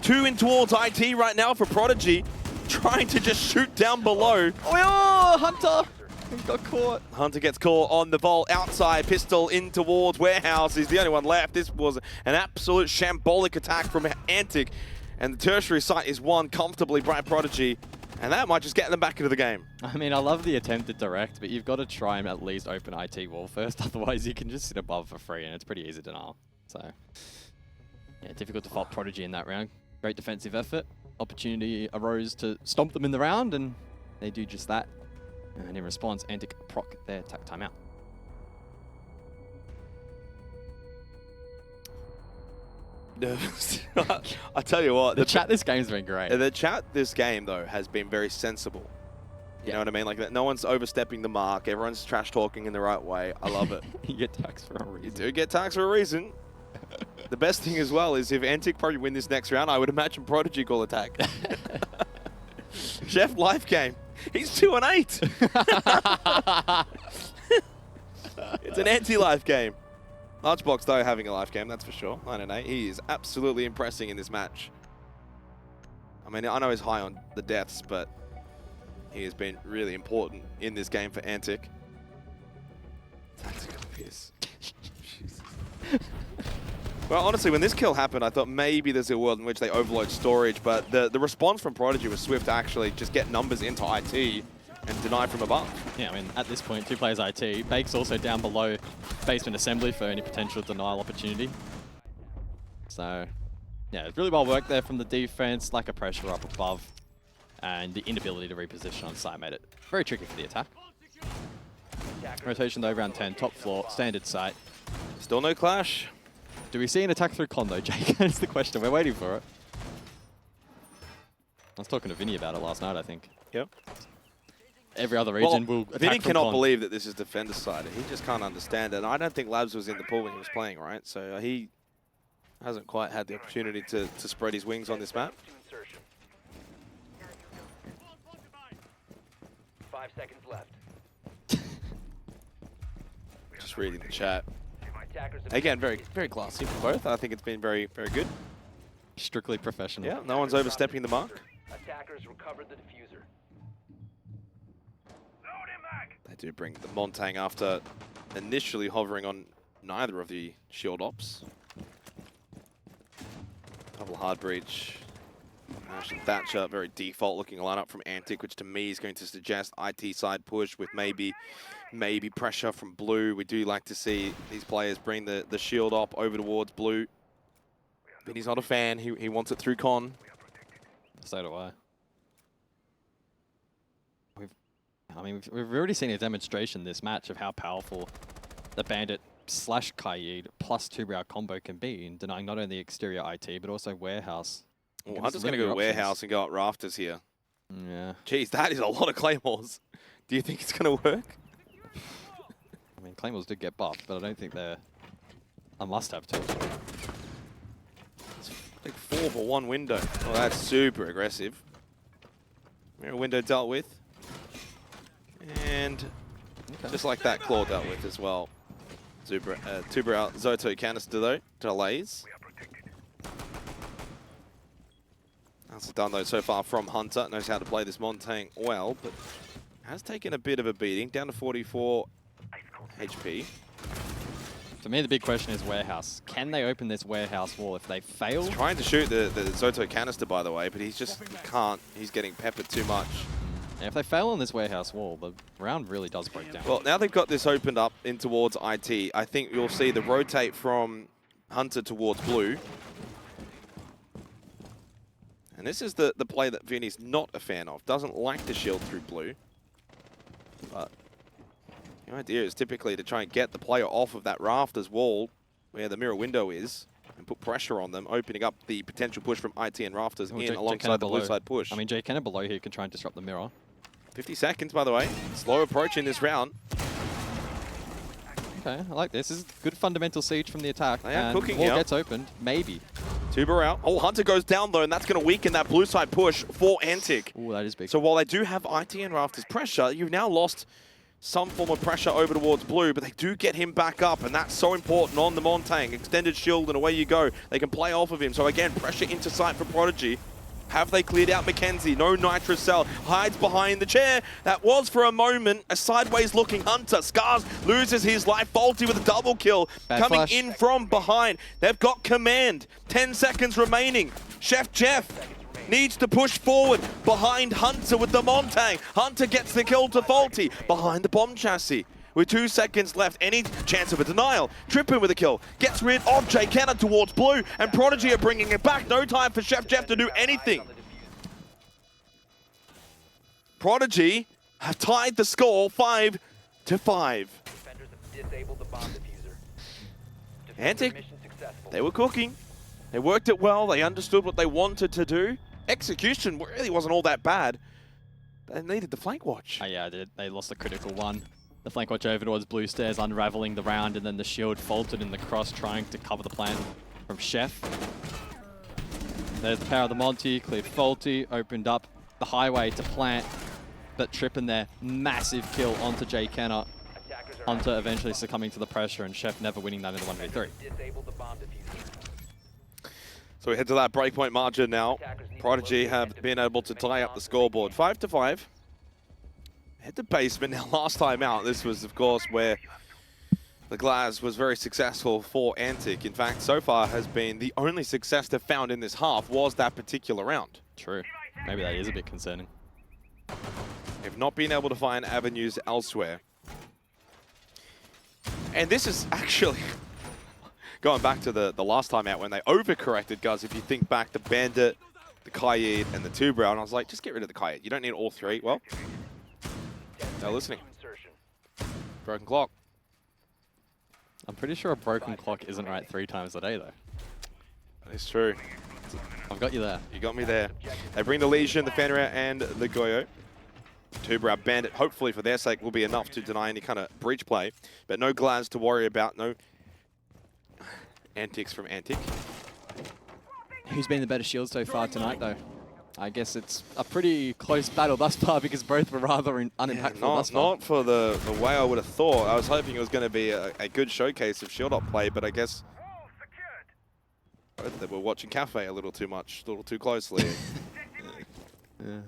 2 in towards IT right now for Prodigy. Trying to just shoot down below. Oh, Hunter! He got caught. Hunter gets caught on the vault outside. Pistol in towards warehouse. He's the only one left. This was an absolute shambolic attack from Antic. And the tertiary site is won comfortably by Prodigy. And that might just get them back into the game. I mean, I love the attempted direct, but you've got to try and at least open IT wall first. Otherwise, you can just sit above for free, and it's pretty easy to deny. So, yeah, difficult to fault Prodigy in that round. Great defensive effort. Opportunity arose to stomp them in the round, and they do just that. And in response, Antic proc their attack timeout. I tell you what, the chat this game's been great. The chat this game though has been very sensible. You know what I mean? Like that, no one's overstepping the mark. Everyone's trash talking in the right way. I love it. You get taxed for a reason. You do get taxed for a reason. The best thing as well is if Antic probably win this next round, I would imagine Prodigy will attack. Chef life game. He's 2-8. It's an anti-life game. Largebox though having a life game, that's for sure. 9-8. He is absolutely impressing in this match. I mean, I know he's high on the deaths, but he has been really important in this game for Antic. Tactical piss. Jesus. Well, honestly, when this kill happened, I thought maybe there's a world in which they overload storage, but the response from Prodigy was swift to actually just get numbers into IT and deny from above. Yeah, I mean, at this point, 2 players IT. Bake's also down below basement assembly for any potential denial opportunity. So, yeah, it's really well worked there from the defense, lack of pressure up above, and the inability to reposition on site made it very tricky for the attack. Rotation though, round 10, top floor, standard site. Still no clash. Do we see an attack through con though, Jake? That's the question. We're waiting for it. I was talking to Vinny about it last night, I think. Yep. Every other region will attack Vinny from cannot con. believe that this is defender side. He just can't understand it. And I don't think Labs was in the pool when he was playing, right? So he hasn't quite had the opportunity to spread his wings on this map. 5 seconds left. Just reading the chat. Attackers have Again, very, very classy for both. I think it's been very, very good. Strictly professional. Yeah, no one's overstepping the mark. Attackers recovered the diffuser. They do bring the Montang after initially hovering on neither of the shield ops. Double hard breach. Ash and Thatcher, very default looking lineup from ANTIC, which to me is going to suggest IT side push with maybe pressure from Blue. We do like to see these players bring the shield op over towards Blue. But he's not a fan. He wants it through Con. So do I. We've already seen a demonstration this match of how powerful the Bandit / Kaid plus 2-brow combo can be in denying not only exterior IT, but also warehouse. Oh, Hunter's going to go to warehouse and go up rafters here. Yeah. Jeez, that is a lot of claymores. Do you think it's going to work? I mean, claymores did get buffed, but I don't think they're a must-have too. It's like 4 for one window. Oh, that's super aggressive. Mirror window dealt with. And just like that, Claw dealt with as well. 2-brow Zoto canister though, delays. That's done though so far from Hunter. Knows how to play this Montang well, but has taken a bit of a beating, down to 44 HP. For me, the big question is warehouse. Can they open this warehouse wall? If they fail... He's trying to shoot the Zoto canister, by the way, but he's just can't. He's getting peppered too much. Yeah, if they fail on this warehouse wall, the round really does break down. Well, now they've got this opened up in towards IT. I think you'll see the rotate from Hunter towards Blue. And this is the play that Vinny's not a fan of. Doesn't like to shield through Blue. But the idea is typically to try and get the player off of that rafters wall where the mirror window is and put pressure on them, opening up the potential push from IT and rafters in alongside the blue side push. I mean, Jay Kenner below here can try and disrupt the mirror. 50 seconds, by the way. Slow approach in this round. Okay, I like this. This is good fundamental siege from the attack. They are cooking wall here. gets opened, maybe. 2-brow out. Oh, Hunter goes down though, and that's going to weaken that blue side push for ANTIC. Ooh, that is big. So while they do have IT and rafters pressure, you've now lost some form of pressure over towards Blue, but they do get him back up, and that's so important on the Montang. Extended shield, and away you go. They can play off of him. So again, pressure into sight for Prodigy. Have they cleared out Mackenzie? No nitrous cell. Hides behind the chair. That was for a moment a sideways looking Hunter. Scars loses his life. Faulty with a double kill. Bad Coming flash. in from behind. They've got command. 10 seconds remaining. Chef Jeff needs to push forward behind Hunter with the Montang. Hunter gets the kill to Faulty behind the bomb chassis. With 2 seconds left, any chance of a denial. Trippin with a kill. Gets rid of Jay Kenner towards Blue, and Prodigy are bringing it back. No time for Chef Jeff to do anything. Prodigy have tied the score 5-5. Defenders have disabled the bomb diffuser. ANTIC, Mission successful. they were cooking. They worked it well. They understood what they wanted to do. Execution really wasn't all that bad. They needed the flank watch. Oh, yeah, they lost the critical one. The flank watch over towards Blue Stairs, unraveling the round, and then the shield faltered in the cross, trying to cover the plan from Chef. There's the power of the Monty, cleared Faulty, opened up the highway to plant, but Trippin there, massive kill onto Jay Kenner. Hunter eventually succumbing to the pressure, and Chef never winning that in the 1v3. Disable the bomb diffuser. So we head to that breakpoint margin now. Prodigy have been able to tie up the scoreboard. 5-5. Head to basement now. Last time out, this was, of course, where the Glaz was very successful for ANTIC. In fact, so far has been the only success they've found in this half was that particular round. True. Maybe that is a bit concerning. They've not been able to find avenues elsewhere. And this is actually going back to the last time out when they overcorrected, guys. If you think back, the Bandit, the Kaid, and the 2-brow, and I was like, just get rid of the Kaid. You don't need all three. Well, no listening. Broken clock. I'm pretty sure a broken clock isn't right 3 times a day, though. That is true. I've got you there. You got me there. They bring the Legion, the Fenrir, and the Goyo. 2-brow Bandit, hopefully for their sake, will be enough to deny any kind of breach play. But no Glaz to worry about, no antics from ANTIC. Who's been the better shield so far tonight, though? I guess it's a pretty close battle thus far because both were rather unimpactful thus far. Not for the way I would have thought. I was hoping it was going to be a good showcase of shield up play, but I guess both of them were watching Cafe a little too much, a little too closely. Yeah.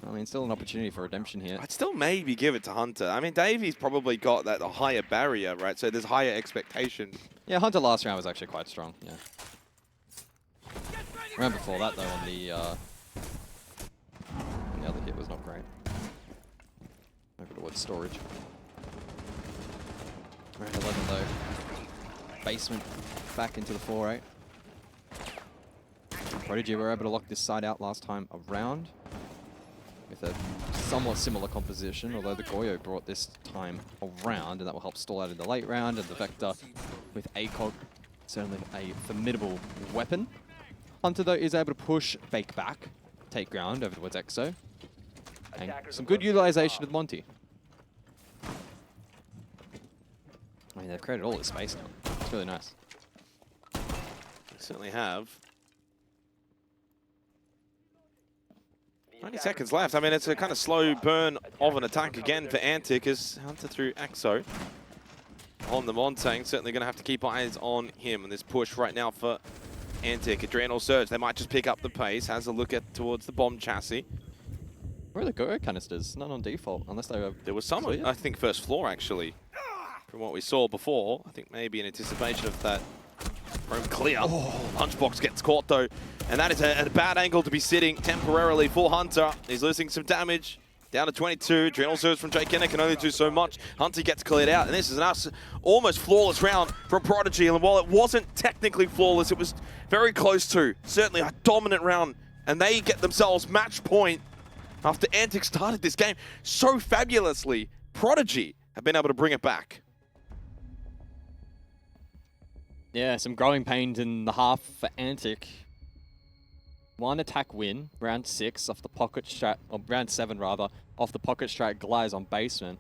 I mean, still an opportunity for redemption here. I'd still maybe give it to Hunter. I mean, Davey's probably got that higher barrier, right? So there's higher expectation. Yeah, Hunter last round was actually quite strong, yeah. Round before that, though, on the other hit was not great. Over towards storage. Round 11, though. Basement back into the 4-8. Prodigy were able to lock this side out last time around with a somewhat similar composition, although the Goyo brought this time around, and that will help stall out in the late round, and the Vector with ACOG, certainly a formidable weapon. Hunter, though, is able to push Fake back, take ground over towards EXO, and some good utilization of Monty. I mean, they've created all this space now. It's really nice. They certainly have. 20 seconds left. I mean, it's a kind of slow burn of an attack again for ANTIC as Hunter through EXO on the Montang. Certainly going to have to keep eyes on him. And this push right now for ANTIC. Adrenal Surge. They might just pick up the pace. Has a look at towards the bomb chassis. Where are the Go canisters? None on default, unless they were... There was some, I think, first floor, actually. From what we saw before. I think maybe in anticipation of that room clear. Oh. Lunchbox gets caught, though. And that is a bad angle to be sitting temporarily for Hunter. He's losing some damage. Down to 22. Adrenal Surge from Jake Kenner can only do so much. Hunter gets cleared out. And this is an almost flawless round from Prodigy. And while it wasn't technically flawless, it was very close to. Certainly a dominant round. And they get themselves match point after ANTIC started this game so fabulously. Prodigy have been able to bring it back. Yeah, some growing pains in the half for ANTIC. One attack win, round 6 off the pocket strat, or round 7 rather, off the pocket strat glides on basement.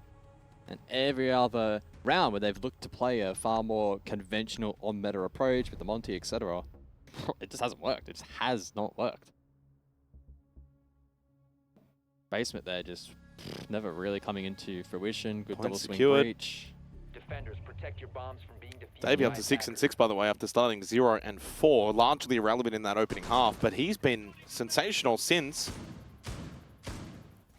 And every other round where they've looked to play a far more conventional on-meta approach with the Monty, etc. It just hasn't worked. It just has not worked. Basement there just never really coming into fruition. Good double swing breach. Defenders, protect your bombs from being defused. Davey up to 6-6, by the way, after starting 0-4. Largely irrelevant in that opening half, but he's been sensational since.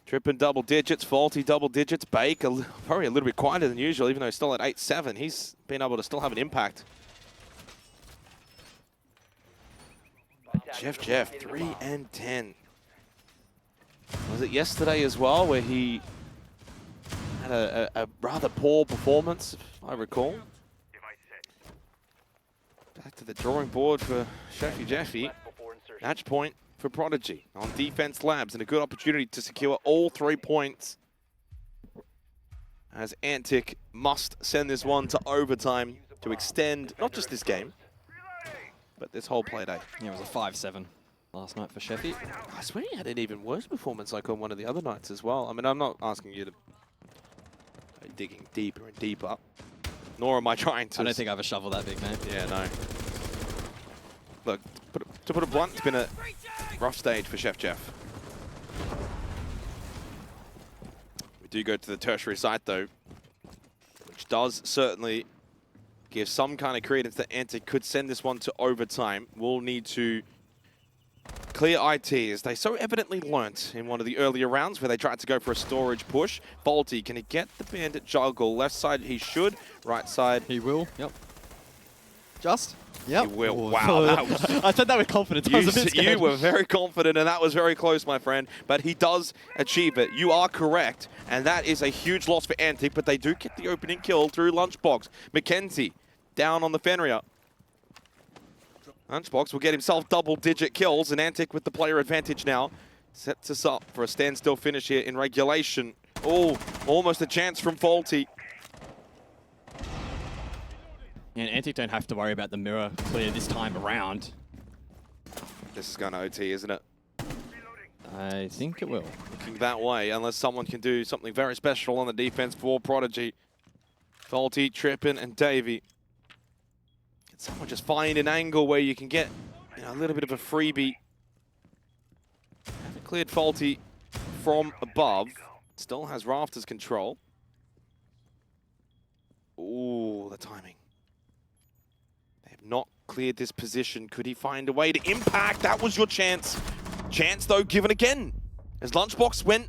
Tripping double digits, faulty double digits. Bake, probably a little bit quieter than usual, even though he's still at 8-7. He's been able to still have an impact. Jeff, 3-10. Was it yesterday as well, where he had a rather poor performance, if I recall? Back to the drawing board for Jeffy. Match point for Prodigy on Defense Labs, and a good opportunity to secure all 3 points, as ANTIC must send this one to overtime to extend not just this game, but this whole play day. Yeah, it was a 5-7 last night for Sheffy. I swear he had an even worse performance like on one of the other nights as well. I mean, I'm not asking you to go digging deeper and deeper, nor am I trying to... I don't think I have a shovel that big, man. Yeah, no. Look, to put it blunt, it's been a rough stage for Jeff. We do go to the tertiary site, though, which does certainly give some kind of credence that ANTIC could send this one to overtime. We'll need to clear IT, as they so evidently learnt in one of the earlier rounds where they tried to go for a storage push. Faulty, can he get the Bandit juggle? Left side, he should. Right side. He will, yep. Just? Yep. He will. Wow, that was... I said that with confidence. I was a bit scared. You were very confident, and that was very close, my friend. But he does achieve it. You are correct, and that is a huge loss for ANTIC, but they do get the opening kill through Lunchbox. Mackenzie down on the Fenrir. Lunchbox will get himself double-digit kills, and ANTIC with the player advantage now sets us up for a standstill finish here in regulation. Oh, almost a chance from Faulty. And ANTIC don't have to worry about the mirror clear this time around. This is going to OT, isn't it? I think it will. Looking that way, unless someone can do something very special on the defense for Prodigy. Faulty, Trippin, and Davey. Can someone just find an angle where you can get, you know, a little bit of a freebie? cleared faulty from above. Still has Rafters control. Ooh, the timing. They have not cleared this position. Could he find a way to impact? That was your chance. Chance, though, given again. As Lunchbox went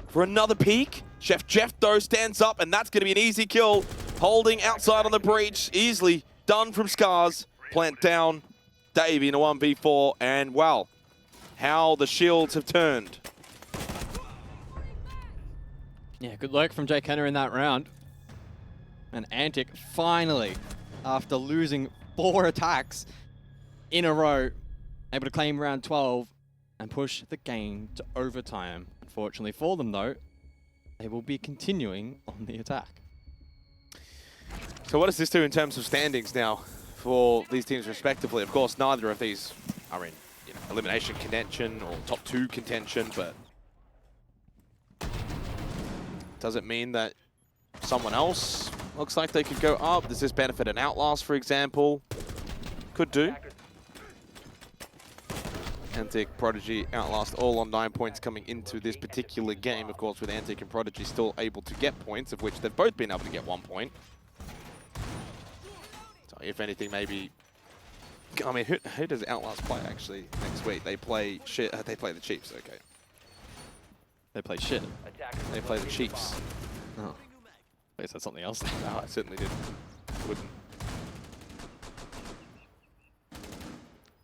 for another peek. Chef Jeff, though, stands up, and that's going to be an easy kill. Holding outside on the breach. Easily done from Scars. Plant down. Davey in a 1v4, and wow, how the shields have turned. Yeah, good work from Jay Kenner in that round. And ANTIC finally, after losing 4 attacks in a row, able to claim round 12 and push the game to overtime. Unfortunately for them though, they will be continuing on the attack. So what does this do in terms of standings now for these teams respectively? Of course, neither of these are in elimination contention or top 2 contention, but does it mean that someone else looks like they could go up? Does this benefit an Outlast, for example? Could do. ANTIC, Prodigy, Outlast, all on 9 points coming into this particular game. Of course, with ANTIC and Prodigy still able to get points, of which they've both been able to get 1 point. So if anything, maybe... I mean, who does Outlast play, actually, next week? They play shit. They play the Chiefs, okay. They play shit. They play the Chiefs. Oh. I guess that's something else. No, I certainly didn't. Wouldn't.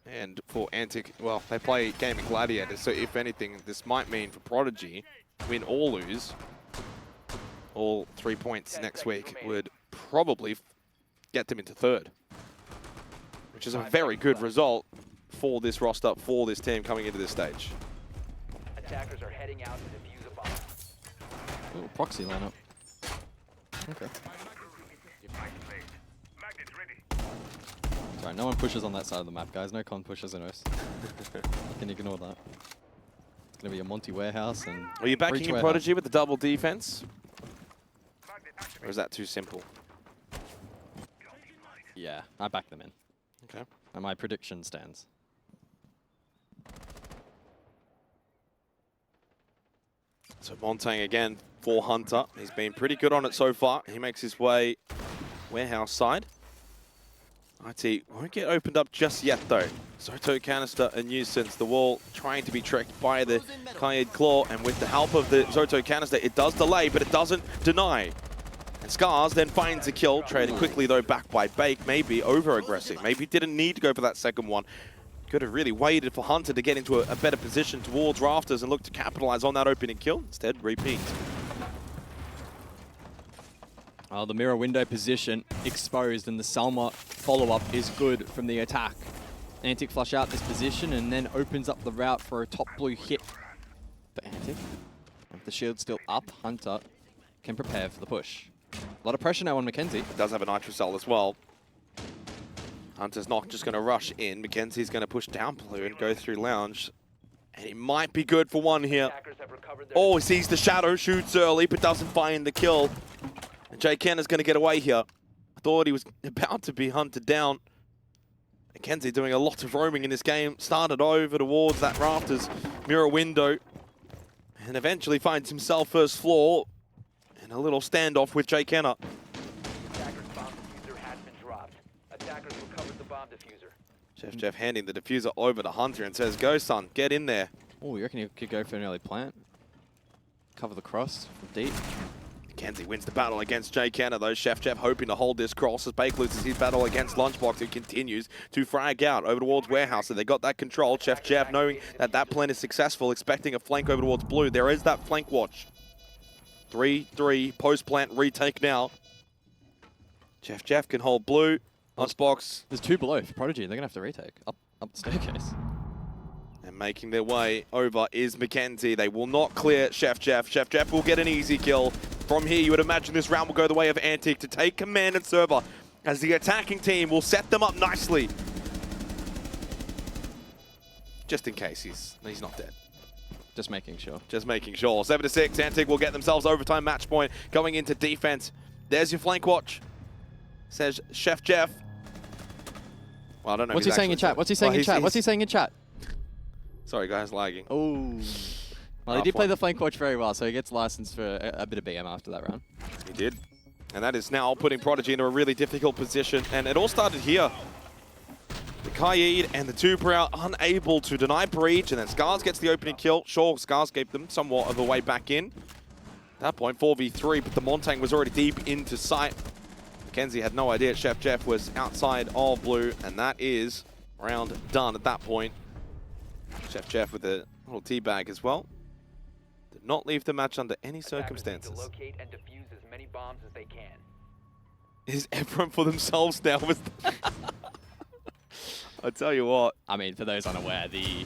And for ANTIC, well, they play Gaming Gladiators, so if anything, this might mean for Prodigy, win or lose, all 3 points next week would probably get them into 3rd, which is a very good result for this roster, for this team coming into this stage. Attackers are heading out to defuse a bomb. Ooh, proxy lineup. Okay. Sorry, no one pushes on that side of the map, guys. No con pushes in us. You can ignore that. It's going to be a Monty warehouse and... Are you backing in Prodigy with the double defense? Or is that too simple? Yeah, I back them in. Okay. And my prediction stands. So Montang again for Hunter. He's been pretty good on it so far. He makes his way warehouse side. IT won't get opened up just yet though. Zoto Canister a nuisance. The wall trying to be tricked by the Kaid Claw, and with the help of the Zoto Canister, it does delay, but it doesn't deny. And Scars then finds a kill, traded quickly though back by Bake. Maybe over-aggressive. Maybe didn't need to go for that second one. Could have really waited for Hunter to get into a better position towards Rafters and look to capitalize on that opening kill. Instead, repeat. The mirror window position exposed, and the Salma follow-up is good from the attack. ANTIC flush out this position and then opens up the route for a top blue hit for ANTIC. With the shield still up, Hunter can prepare for the push. A lot of pressure now on Mackenzie. Does have a Nitrocell as well. Hunter's not just going to rush in. Mackenzie's going to push down blue and go through lounge. And he might be good for one here. Oh, he sees the shadow, shoots early, but doesn't find the kill. And Jay Kenner's going to get away here. I thought he was about to be hunted down. Mackenzie doing a lot of roaming in this game. Started over towards that Rafters mirror window. And eventually finds himself first floor. In a little standoff with Jay Kenner. Attacker's bomb diffuser has been dropped. Attackers recovered the bomb diffuser. Chef Jeff handing the diffuser over to Hunter and says, "Go, son, get in there." Oh, you reckon you could go for an early plant? Cover the cross from deep. Mackenzie wins the battle against Jay Kenner, though. Chef Jeff hoping to hold this cross as Bake loses his battle against Lunchbox, who continues to frag out over towards Warehouse. So they got that control. Chef Jeff knowing that that plan is successful, expecting a flank over towards blue. There is that flank watch. 3-3, post-plant retake now. Chef Jeff can hold blue. Lunchbox. There's 2 below for Prodigy. They're going to have to retake up the staircase. And making their way over is Mackenzie. They will not clear Chef Jeff. Chef Jeff will get an easy kill. From here, you would imagine this round will go the way of ANTIC to take command and server, as the attacking team will set them up nicely. Just in case he's not dead. Just making sure. Just making sure. 7-6, ANTIC will get themselves overtime match point going into defense. There's your flank watch, says Chef Jeff. Well, I don't know. What's he saying in chat? What's he saying in chat? What's he saying in chat? Sorry, guys, lagging. Oh. Well, he did play the flank coach very well, so he gets licensed for a bit of BM after that round. He did. And that is now putting Prodigy into a really difficult position. And it all started here. The Kaid and the Tuber are unable to deny breach, and then Scars gets the opening kill. Sure, Scars gave them somewhat of a way back in. At that point, 4v3, but the Montang was already deep into sight. Mackenzie had no idea Chef Jeff was outside of blue, and that is round done at that point. Chef Jeff with a little teabag as well. Did not leave the match under any circumstances. Locate and defuse as many bombs as they can. Is everyone for themselves now? I tell you what. I mean, for those unaware, the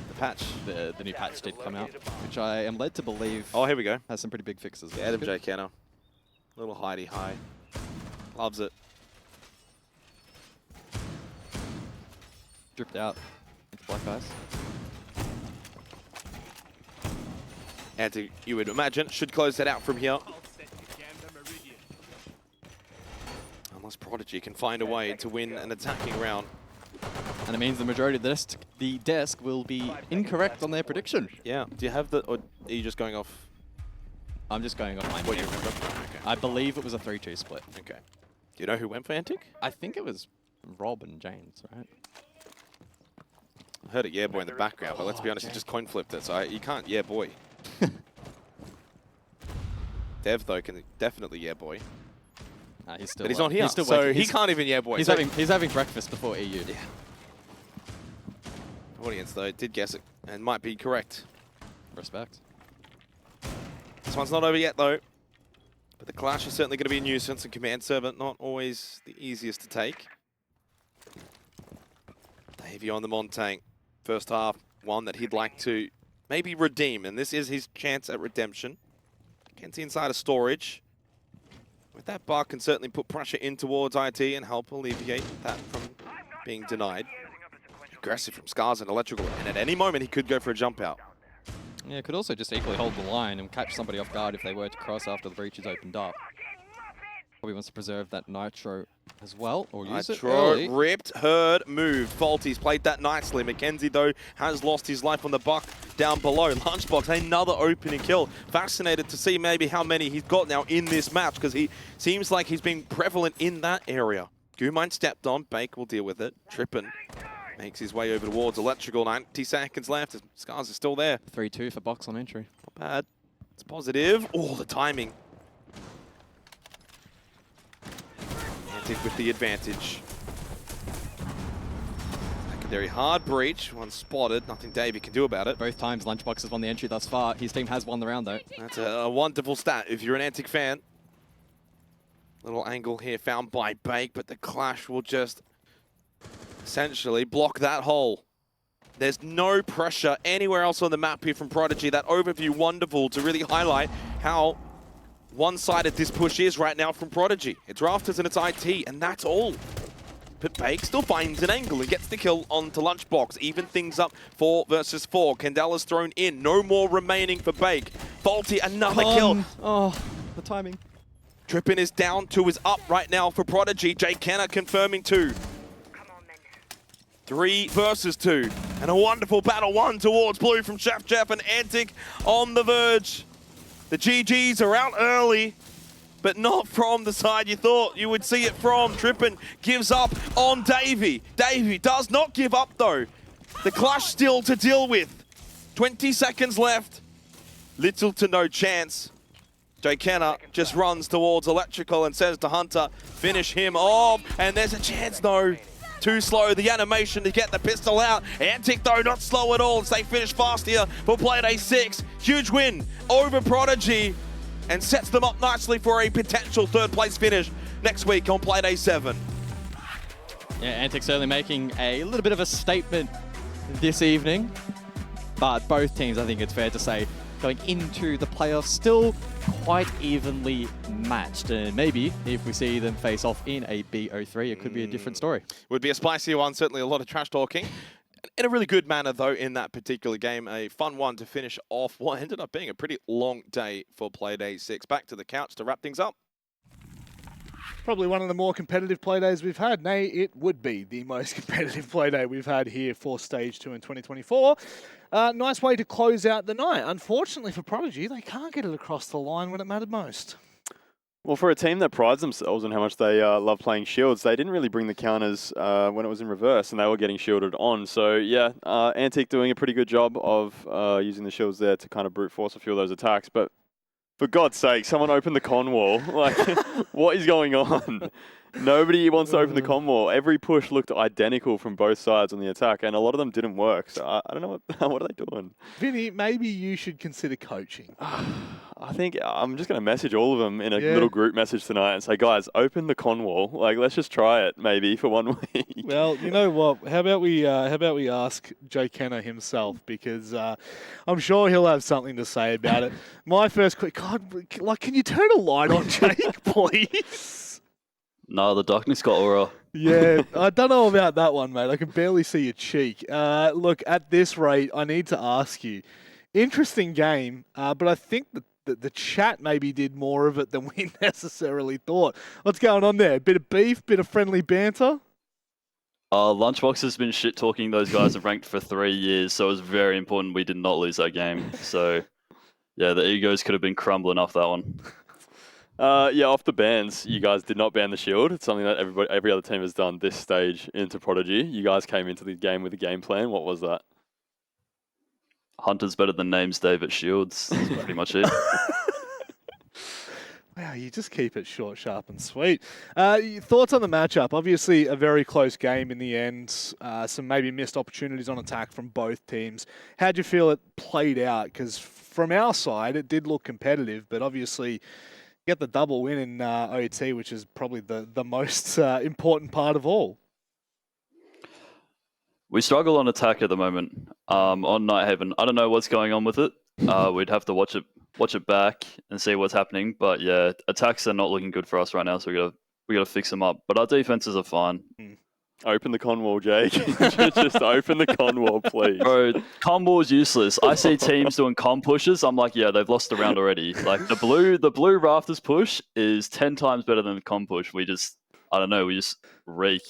new patch did come out, which I am led to believe. Oh, here we go. Has some pretty big fixes. Yeah, Adam J. Kenner. Little hidey high. Loves it. Dripped out into black ice. ANTIC, you would imagine, should close that out from here. Unless Prodigy can find a way to win an attacking round. And it means the majority of the desk will be incorrect on their prediction. Yeah. Do you have the, or are you just going off I'm just going off my what you memory. remember? Okay. I believe it was a 3-2 split. Okay. Do you know who went for ANTIC? I think it was Rob and James, right? I heard a yeah boy in the background, but let's be honest, he just coin flipped it, so you can't yeah boy. Dev, though, can definitely yeah boy. He's still. But he's not here, He's still so waking. he can't even yeah boy. He's So having breakfast before EU. Yeah. Audience, though, did guess it and might be correct. Respect. This one's not over yet, though. But the clash is certainly going to be a nuisance, and command server not always the easiest to take. Davey on the Montang. First half, one that he'd like to maybe redeem, and this is his chance at redemption. Kenzie inside of storage. With that bar can certainly put pressure in towards IT and help alleviate that from being denied. Aggressive from Scars and Electrical, and at any moment he could go for a jump out. Yeah, could also just equally hold the line and catch somebody off guard if they were to cross after the breach is opened up. Probably wants to preserve that Nitro as well, or use it early. Nitro, ripped, heard, moved. Faulty's played that nicely. Mackenzie, though, has lost his life on the buck down below. Lunchbox, another opening kill. Fascinated to see maybe how many he's got now in this match, because he seems like he's been prevalent in that area. Goomine stepped on. Bake will deal with it. Trippin makes his way over towards Electrical. 90 seconds left. Scars is still there. 3-2 for box on entry. Not bad. It's positive. Oh, the timing. ANTIC with the advantage. Secondary hard breach. One spotted. Nothing Davey can do about it. Both times Lunchbox has won the entry thus far. His team has won the round, though. That's a wonderful stat if you're an ANTIC fan. Little angle here found by Bake, but the clash will just essentially block that hole. There's no pressure anywhere else on the map here from Prodigy. That overview wonderful to really highlight how one-sided this push is right now from Prodigy. It's Rafters and it's IT, and that's all. But Bake still finds an angle and gets the kill onto Lunchbox. Even things up 4 versus 4. Kendala's thrown in. No more remaining for Bake. Faulty, another kill. Oh, the timing. Trippin is down, 2 is up right now for Prodigy. Jake Kenner confirming 2. 3 versus 2. And a wonderful battle, 1 towards blue from Chef Jeff and ANTIC on the verge. The GGs are out early, but not from the side you thought you would see it from. Trippin gives up on Davey. Davey does not give up, though. The clash still to deal with. 20 seconds left. Little to no chance. Jay Kenner just runs towards Electrical and says to Hunter, finish him off. And there's a chance, though. Too slow, the animation to get the pistol out. ANTIC, though, not slow at all as they finish fast here for Playday 6. Huge win over Prodigy and sets them up nicely for a potential third-place finish next week on Playday 7. Yeah, ANTIC certainly making a little bit of a statement this evening. But both teams, I think it's fair to say, going into the playoffs still quite evenly matched. And maybe if we see them face off in a BO3, it could be a different story. Would be a spicier one, certainly a lot of trash talking. In a really good manner, though, in that particular game. A fun one to finish off what ended up being a pretty long day for Playday 6. Back to the couch to wrap things up. Probably one of the more competitive playdays we've had. Nay, it would be the most competitive playday we've had here for Stage 2 in 2024. Nice way to close out the night. Unfortunately for Prodigy, they can't get it across the line when it mattered most. Well, for a team that prides themselves on how much they love playing shields, they didn't really bring the counters when it was in reverse, and they were getting shielded on. So, yeah, ANTIC doing a pretty good job of using the shields there to kind of brute force a few of those attacks. But for God's sake, someone open the con wall. Like, what is going on? Nobody wants to open the con wall. Every push looked identical from both sides on the attack, and a lot of them didn't work. So I don't know what are they doing. Vinny, maybe you should consider coaching. I think I'm just going to message all of them in a little group message tonight and say, guys, open the con wall. Like, let's just try it maybe for 1 week. Well, you know what? How about we ask Jay Kenner himself, because I'm sure he'll have something to say about it. My first quick, God, like, can you turn a light on, Jake, please? No, the darkness got aura. Yeah, I don't know about that one, mate. I can barely see your cheek. Look, at this rate, I need to ask you. Interesting game, but I think the chat maybe did more of it than we necessarily thought. What's going on there? Bit of beef, bit of friendly banter? Lunchbox has been shit-talking those guys have ranked for 3 years, so it was very important we did not lose that game. So, yeah, the egos could have been crumbling off that one. Yeah, off the bans, you guys did not ban the shield. It's something that every other team has done this stage into Prodigy. You guys came into the game with a game plan. What was that? Hunter's better than names, David Shields. That's pretty much it. Wow, you just keep it short, sharp, and sweet. Thoughts on the matchup? Obviously, a very close game in the end. Some maybe missed opportunities on attack from both teams. How'd you feel it played out? Because from our side, it did look competitive, but obviously, get the double win in OT, which is probably the most important part of all. We struggle on attack at the moment on Nighthaven. I don't know what's going on with it. We'd have to watch it back and see what's happening. But yeah, attacks are not looking good for us right now, so we gotta fix them up. But our defenses are fine. Open the con wall, Jake. Just open the con wall, please. Bro, con wall is useless. I see teams doing con pushes. I'm like, yeah, they've lost the round already. Like the blue rafters push is 10 times better than the con push. We just reek.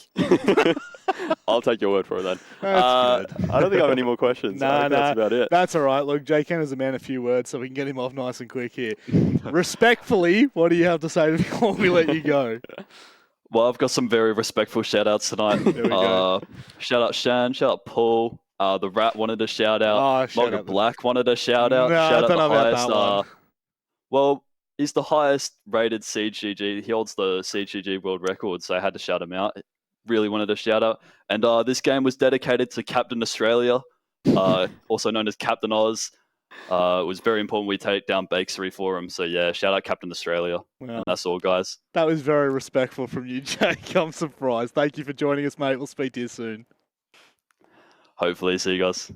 I'll take your word for it then. That's good. I don't think I have any more questions. That's about it. That's all right. Look, Jay Kenner's a man of few words, so we can get him off nice and quick here. Respectfully, what do you have to say before we let you go? Well, I've got some very respectful shout-outs tonight. There we go. Shout out Shan, shout out Paul. The Rat wanted a shout-out. Mogger Black wanted a shout-out. No, shout I don't out know the about highest. that one. Well, he's the highest rated CGG. He holds the CGG world record, so I had to shout him out. Really wanted a shout-out. And this game was dedicated to Captain Australia, also known as Captain Oz. It was very important we take down Bakery for him. So yeah, shout out Captain Australia. Well, and that's all, guys. That was very respectful from you, Jake. I'm surprised. Thank you for joining us, mate. We'll speak to you soon. Hopefully. See you guys.